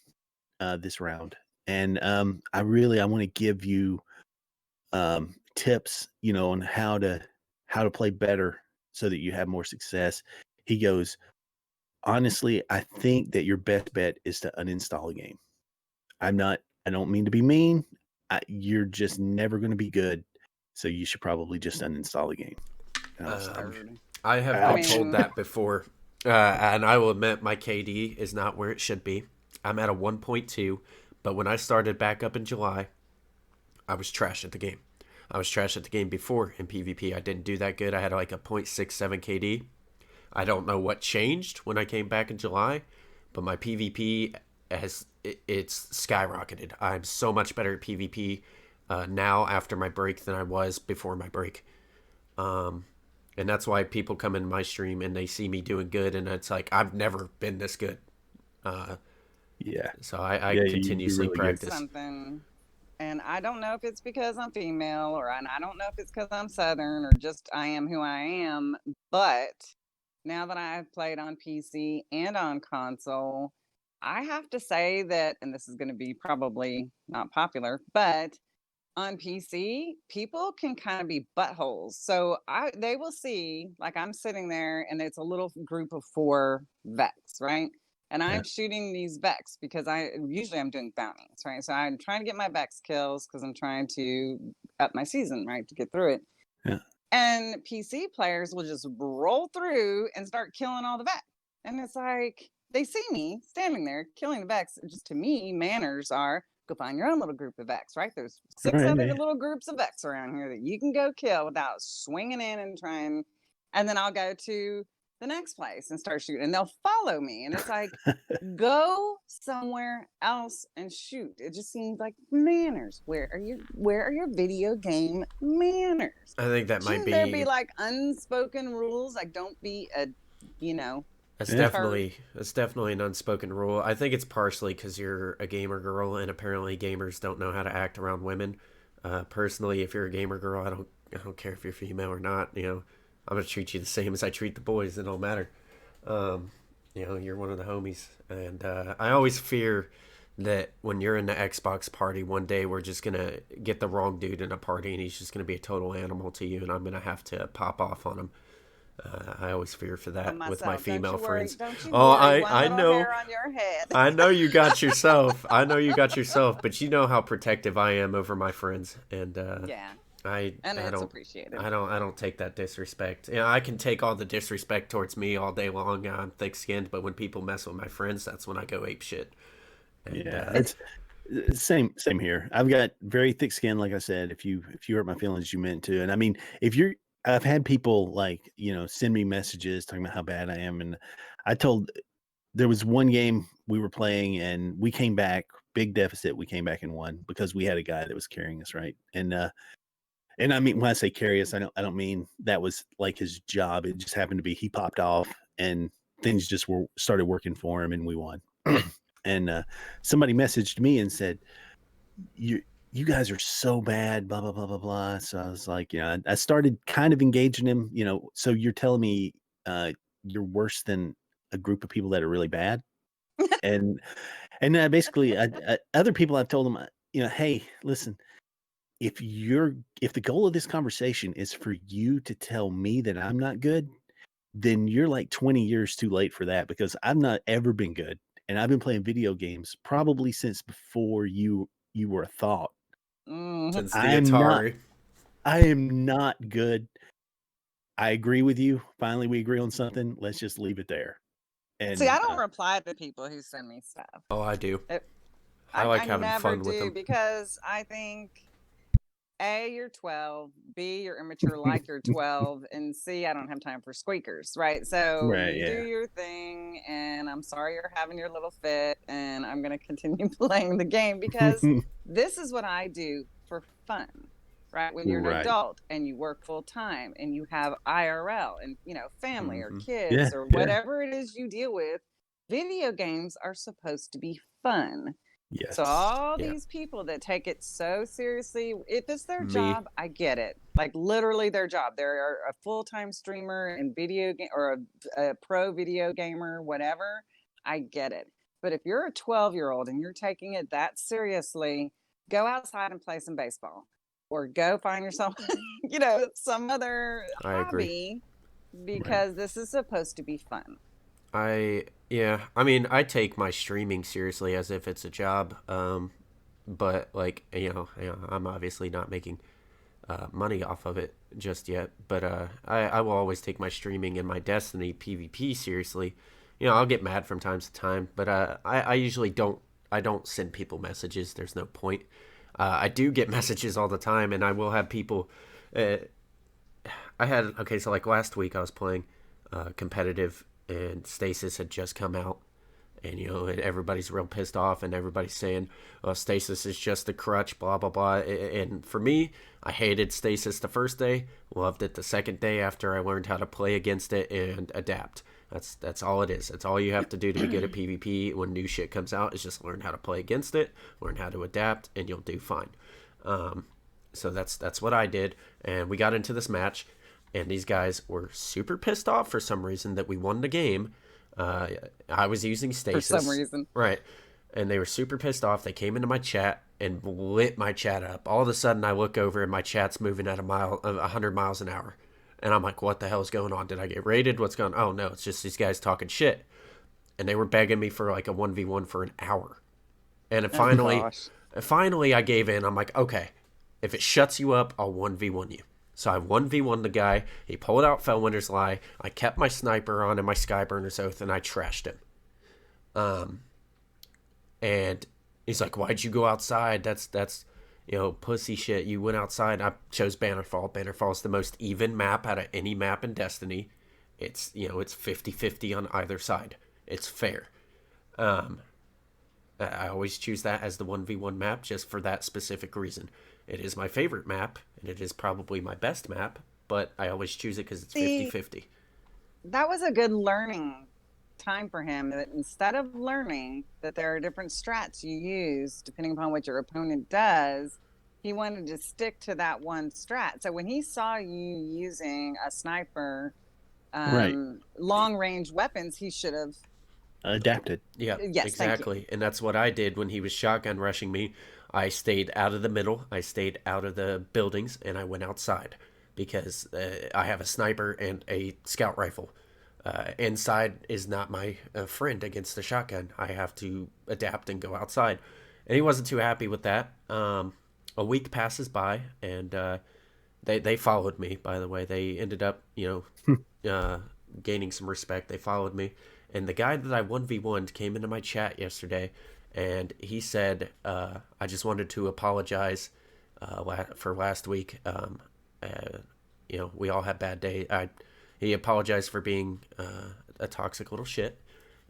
this round, and I want to give you tips, on how to play better so that you have more success. He goes, honestly, I think that your best bet is to uninstall a game. I don't mean to be mean. You're just never going to be good. So you should probably just uninstall the game. I have been told that before. And I will admit my KD is not where it should be. I'm at a 1.2. But when I started back up in July, I was trash at the game. I was trash at the game before in PvP. I didn't do that good. I had like a 0.67 KD. I don't know what changed when I came back in July, but my PvP it's skyrocketed. I'm so much better at PvP now after my break than I was before my break. And that's why people come in my stream and they see me doing good, and it's like, I've never been this good. So I continuously practice. Something. And I don't know if it's because I'm female, or I don't know if it's because I'm Southern, or just I am who I am. But now that I've played on PC and on console, I have to say that, and this is going to be probably not popular, but on PC, people can kind of be buttholes. So they will see, like, I'm sitting there and it's a little group of 4 Vex, right? And I'm shooting these Vex because I'm doing bounties, right? So I'm trying to get my Vex kills because I'm trying to up my season, right, to get through it. Yeah. And PC players will just roll through and start killing all the Vex. And it's like, they see me standing there killing the Vex. Just, to me, manners are, go find your own little group of Vex, right? There's 6 other little groups of Vex around here that you can go kill without swinging in and trying. And then I'll go to the next place and start shooting. And they'll follow me. And it's like, go somewhere else and shoot. It just seems like manners. Where are your video game manners? I think that might Shouldn't there be be like unspoken rules? Like, don't be a, you know, That's Yeah. definitely an unspoken rule. I think it's partially because you're a gamer girl, and apparently gamers don't know how to act around women. Personally, if you're a gamer girl, I don't care if you're female or not. You know, I'm gonna treat you the same as I treat the boys. It don't matter. You know, you're one of the homies, and I always fear that when you're in the Xbox party one day, we're just gonna get the wrong dude in a party, and he's just gonna be a total animal to you, and I'm gonna have to pop off on him. I always fear for that with my myself. female Don't you worry. friends. Don't you Oh, worry. One I little know. hair on your head. I know you got yourself. I know you got yourself, but you know how protective I am over my friends, and Yeah, I and I it's don't appreciated. I don't take that disrespect. You know, I can take all the disrespect towards me all day long. I'm thick skinned, but when people mess with my friends, that's when I go ape shit. And, Yeah, it's same here. I've got very thick skin, like I said. If you hurt my feelings, you meant to. And I mean, if you're, I've had people like send me messages talking about how bad I am, and I told there was one game we were playing, and we came back big deficit. We came back and won because we had a guy that was carrying us, right? And I mean, when I say carry us, I don't mean that was like his job. It just happened to be he popped off and things just started working for him, and we won. And somebody messaged me and said, you guys are so bad, blah blah blah blah blah. So I was like, I started kind of engaging him. So you're telling me you're worse than a group of people that are really bad, and basically, other people I've told them, hey, listen, if the goal of this conversation is for you to tell me that I'm not good, then you're like 20 years too late for that, because I've not ever been good. And I've been playing video games probably since before you were a thought. since the I'm not Atari. I am not good. I agree with you. Finally, we agree on something. Let's just leave it there. And See, I don't reply to people who send me stuff. Oh, I do. It, I like I having never fun with do them. because I think A, you're 12, B, you're immature like you're 12, and C, I don't have time for squeakers, right? So Right, you yeah. do your thing, and I'm sorry you're having your little fit, and I'm going to continue playing the game because this is what I do for fun, right? When you're an Right. adult and you work full time and you have IRL and, family or Mhm. kids Yeah, or yeah. whatever it is you deal with, video games are supposed to be fun. Yes. So all Yeah. these people that take it so seriously, if it's their Me. job, I get it. Like literally their job. They're a full-time streamer and video game or a pro video gamer, whatever. I get it. But if you're a 12-year-old and you're taking it that seriously, go outside and play some baseball or go find yourself, some other I agree. hobby because this is supposed to be fun. I mean, I take my streaming seriously as if it's a job. But like I'm obviously not making money off of it just yet. But I will always take my streaming and my Destiny PvP seriously. I'll get mad from time to time, but I usually don't. I don't send people messages. There's no point. I do get messages all the time, and I will have people. So like last week I was playing competitive, and Stasis had just come out, and and everybody's real pissed off, and everybody's saying, "Oh, Stasis is just a crutch," blah blah blah. And for me, I hated Stasis the first day, loved it the second day after I learned how to play against it and adapt. That's all it is. That's all you have to do to be good at PvP when new shit comes out, is just learn how to play against it, learn how to adapt, and you'll do fine. So that's what I did, and we got into this match, and these guys were super pissed off for some reason that we won the game. I was using Stasis. For some reason. Right. And they were super pissed off. They came into my chat and lit my chat up. All of a sudden, I look over and my chat's moving at 100 miles an hour. And I'm like, what the hell is going on? Did I get raided? What's going on? Oh, no, it's just these guys talking shit. And they were begging me for like a 1v1 for an hour. And finally, I gave in. I'm like, okay, if it shuts you up, I'll 1v1 you. So I 1v1 the guy. He pulled out Fellwinter's Lie. I kept my sniper on and my Skyburner's Oath, and I trashed him. And he's like, why'd you go outside? That's pussy shit. You went outside. I chose Bannerfall. Bannerfall is the most even map out of any map in Destiny. It's, you know, it's 50-50 on either side. It's fair. Um, I always choose that as the 1v1 map just for that specific reason. It is my favorite map, and it is probably my best map, but I always choose it because it's See, 50-50. that was a good learning time for him, that instead of learning that there are different strats you use depending upon what your opponent does, he wanted to stick to that one strat. So when he saw you using a sniper, Right. long range weapons, he should have. Adapted. Yeah, Yes, thank you. exactly. And that's what I did when he was shotgun rushing me. I stayed out of the middle, I stayed out of the buildings, and I went outside because I have a sniper and a scout rifle. Inside is not my friend against the shotgun. I have to adapt and go outside. And he wasn't too happy with that. A week passes by, and they followed me, by the way. They ended up, you know, gaining some respect. They followed me. And the guy that I 1v1'd came into my chat yesterday, and he said, I just wanted to apologize for last week. You know, we all had bad days. He apologized for being a toxic little shit.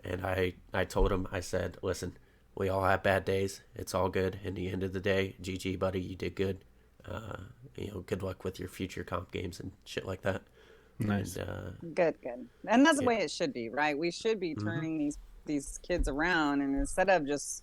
And I told him, I said, listen, we all have bad days. It's all good. In the end of the day, GG, buddy, you did good. You know, good luck with your future comp games and shit like that. Nice. And, Good. And that's the yeah. way it should be, right? We should be turning these kids around, and instead of just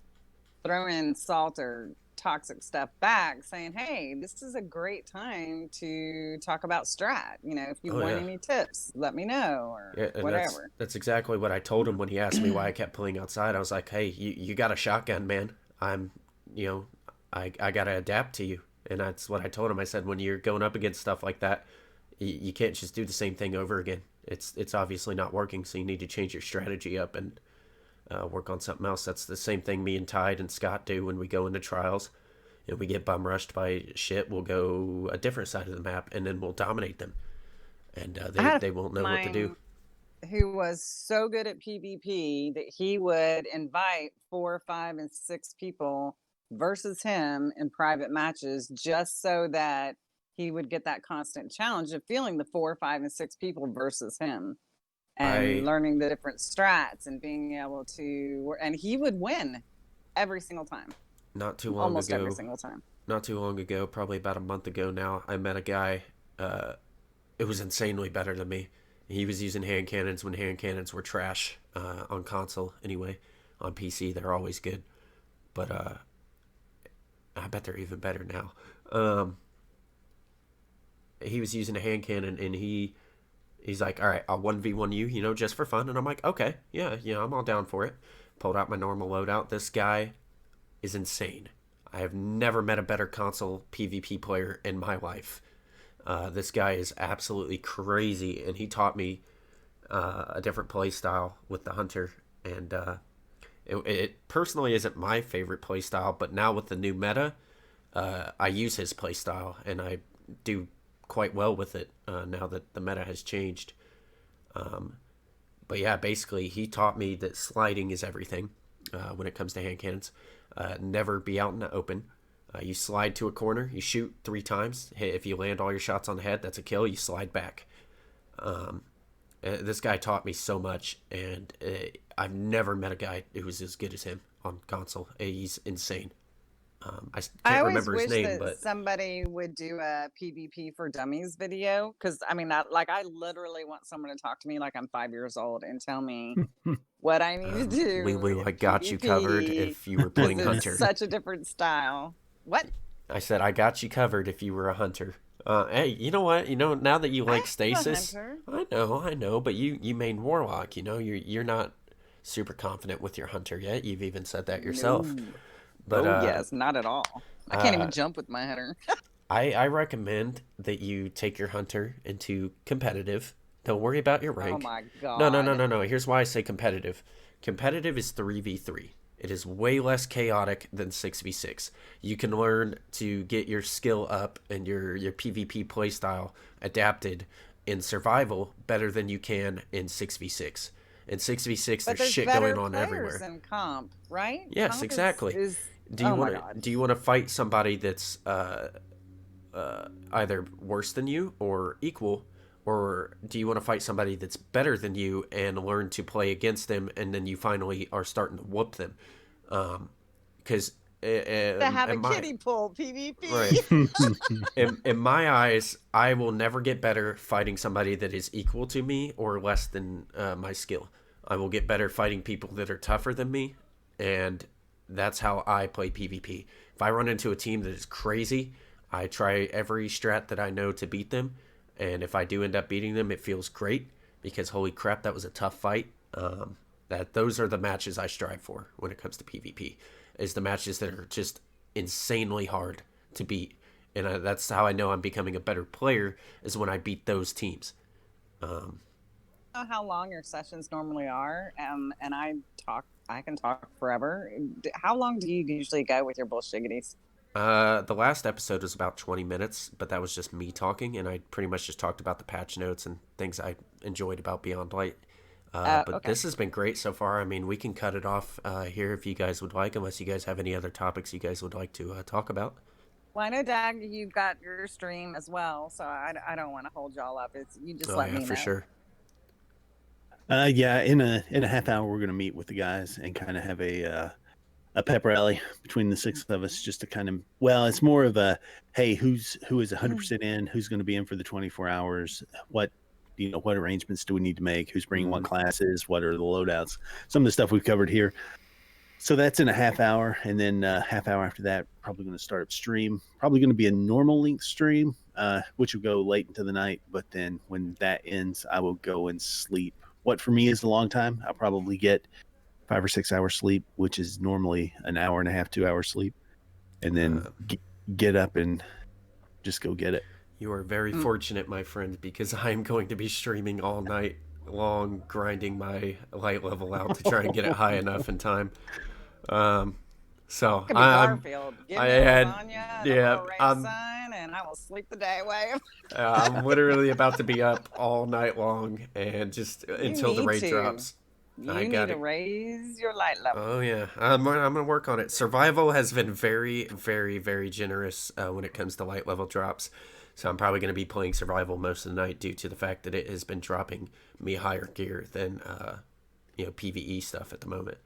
throwing salt or toxic stuff back, saying, hey, this is a great time to talk about strat. You know, if you Oh, want yeah. any tips, let me know, or Yeah, and whatever. that's exactly what I told him when he asked me why I kept playing outside. I was like, hey, you got a shotgun, man. You know, I got to adapt to you. And that's what I told him. I said, when you're going up against stuff like that, you can't just do the same thing over again. It's obviously not working, so you need to change your strategy up and work on something else. That's the same thing me and Tide and Scott do when we go into trials and we get bum rushed by shit. We'll go a different side of the map and then we'll dominate them, and I had they won't a know what to do. mine who was so good at PvP that he would invite 4, 5, and 6 people versus him in private matches just so that he would get that constant challenge of feeling the 4, 5, and 6 people versus him and I learning the different strats and being able to, and he would win every single time, not too long almost every ago, single time. probably about a month ago now, I met a guy. It was insanely better than me. He was using hand cannons when hand cannons were trash on console. Anyway, on PC they're always good, but I bet they're even better now. He was using a hand cannon, and he's like, all right, I'll 1v1 you, you know, just for fun. And I'm like, okay, yeah, I'm all down for it. Pulled out my normal loadout. This guy is insane. I have never met a better console PvP player in my life. This guy is absolutely crazy, and he taught me a different play style with the hunter. And it personally isn't my favorite play style, but now with the new meta, I use his play style, and I do quite well with it now that the meta has changed. But yeah, basically, he taught me that sliding is everything when it comes to hand cannons. Never be out in the open. You slide to a corner, you shoot 3 times. If you land all your shots on the head, that's a kill. You slide back. This guy taught me so much, and I've never met a guy who was as good as him on console. He's insane. I I can't always remember his wish name, that but somebody would do a PvP for Dummies video, because I mean, I literally want someone to talk to me like I'm 5 years old and tell me what I need to do Leeloo, I in got you covered PvP, if you were because playing it's Hunter. such a different style. What? I said, I got you covered if you were a Hunter. Hey, you know what? You know, now that you I like am a Stasis, hunter. I know, but you main Warlock, you know, you're not super confident with your Hunter yet. You've even said that yourself. No. But Oh yes, not at all. I can't uh, even jump with my hunter. I recommend that you take your Hunter into competitive. Don't worry about your Oh rank. my No, god. no. Here's why I say competitive. Competitive is 3v3. It is way less chaotic than 6v6. You can learn to get your skill up and your PvP playstyle adapted in survival better than you can in 6v6. In 6v6, But there's there's shit going better on players everywhere. in comp, right? Yes, Comp exactly. is Do you oh my want to god. fight somebody that's either worse than you or equal, Or do you want to fight somebody that's better than you and learn to play against them, and then you finally are starting to whoop them? Because To have a in my kiddie pool PvP. right in my eyes, I will never get better fighting somebody that is equal to me or less than my skill. I will get better fighting people that are tougher than me, and that's how I play PvP. If I run into a team that is crazy, I try every strat that I know to beat them, and if I do end up beating them, it feels great because holy crap, that was a tough fight. That those are the matches I strive for when it comes to PvP, is the matches that are just insanely hard to beat, and that's how I know I'm becoming a better player, is when I beat those teams. Know how long your sessions normally are, and I can talk forever. How long do you usually go with your bullshigities? The last episode was about 20 minutes, but that was just me talking, and I pretty much just talked about the patch notes and things I enjoyed about Beyond Light. But Okay. this has been great so far. I mean, we can cut it off here if you guys would like, unless you guys have any other topics you guys would like to talk about. Well, I know, Dag, you've got your stream as well, so I don't want to hold y'all up. It's you just Oh let yeah, me for know. sure. Yeah, in a half hour, we're going to meet with the guys and kind of have a pep rally between the six of us, just to kind of, well, it's more of a, hey, who is 100% in, who's going to be in for the 24 hours, what what arrangements do we need to make, who's bringing what classes, what are the loadouts, some of the stuff we've covered here. So that's in a half hour, and then half hour after that, probably going to start up stream. Probably going to be a normal length stream, which will go late into the night. But then when that ends, I will go and sleep. What for me is a long time. I'll probably get 5 or 6 hours sleep, which is normally an hour and a half, 2 hours sleep, and then get up and just go get it. You are very fortunate, my friend, because I am going to be streaming all night long, grinding my light level out to try and get it high enough in time. So Could be I'm, Garfield. Give I me had, lasagna and yeah, a little ray of sun, and I will sleep the day away. I'm literally about to be up all night long and just You until the need raid to. drops. You I need got to it. raise your light level. Oh yeah, I'm gonna work on it. Survival has been very, very, very generous when it comes to light level drops. So I'm probably going to be playing survival most of the night due to the fact that it has been dropping me higher gear than PVE stuff at the moment.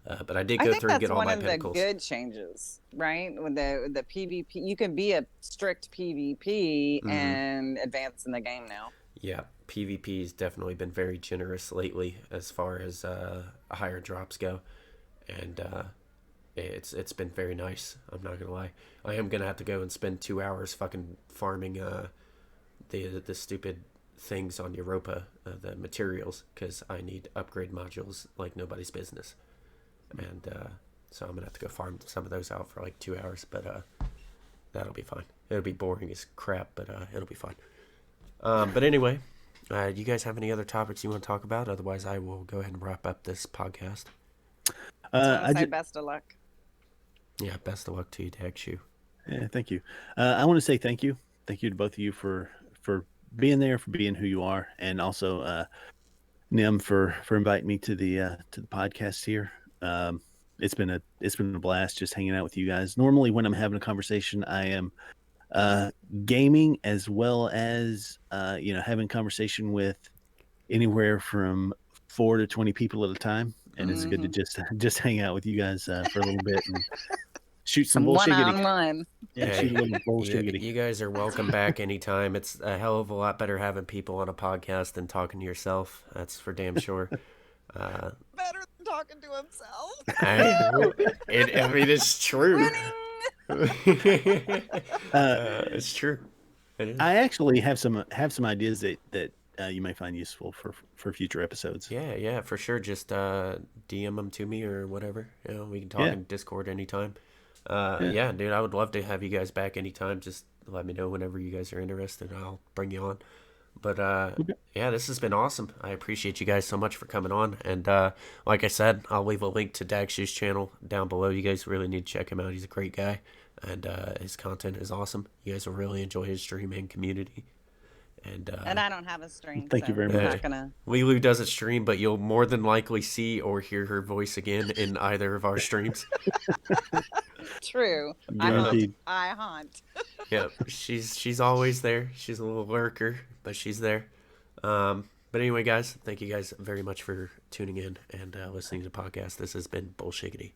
But I did I go think through and that's get all one my of the pinnacles. good changes, right? With the PvP, you can be a strict PvP and advance in the game now. Yeah, PvP has definitely been very generous lately as far as higher drops go, and it's been very nice. I'm not gonna lie. I am gonna have to go and spend 2 hours fucking farming the stupid things on Europa, the materials, because I need upgrade modules like nobody's business, and so I'm gonna have to go farm some of those out for like 2 hours, but that'll be fine. It'll be boring as crap, but it'll be fine. But anyway, you guys have any other topics you want to talk about? Otherwise, I will go ahead and wrap up this podcast. I want to say best of luck. Yeah, best of luck to you, Dagshew. Yeah, thank you. I want to say thank you to both of you for being there, for being who you are, and also Nym for inviting me to the podcast here. It's been a blast just hanging out with you guys. Normally, when I'm having a conversation, I am gaming as well as having conversation with anywhere from 4 to 20 people at a time, and it's good to just hang out with you guys for a little bit and shoot some bullshit. One-on-one. Yeah, shoot a little bullshit. You guys are welcome back anytime. It's a hell of a lot better having people on a podcast than talking to yourself. That's for damn sure. Better than talking to himself. I mean, it's true. It's true. It is. I actually have some ideas that you may find useful for future episodes. Yeah, for sure. Just DM them to me or whatever. We can talk in Discord anytime. Yeah, dude, I would love to have you guys back anytime. Just let me know whenever you guys are interested. I'll bring you on. But yeah, this has been awesome. I appreciate you guys so much for coming on. And like I said, I'll leave a link to Dagshew's channel down below. You guys really need to check him out. He's a great guy, and his content is awesome. You guys will really enjoy his stream and community. And I don't have a stream. Thank you very much. Not gonna... Leeloo doesn't stream, but you'll more than likely see or hear her voice again in either of our streams. True. Guaranteed. I haunt. Yeah, she's always there. She's a little lurker, but she's there. But anyway, guys, thank you guys very much for tuning in and listening to the podcast. This has been Bullshigity.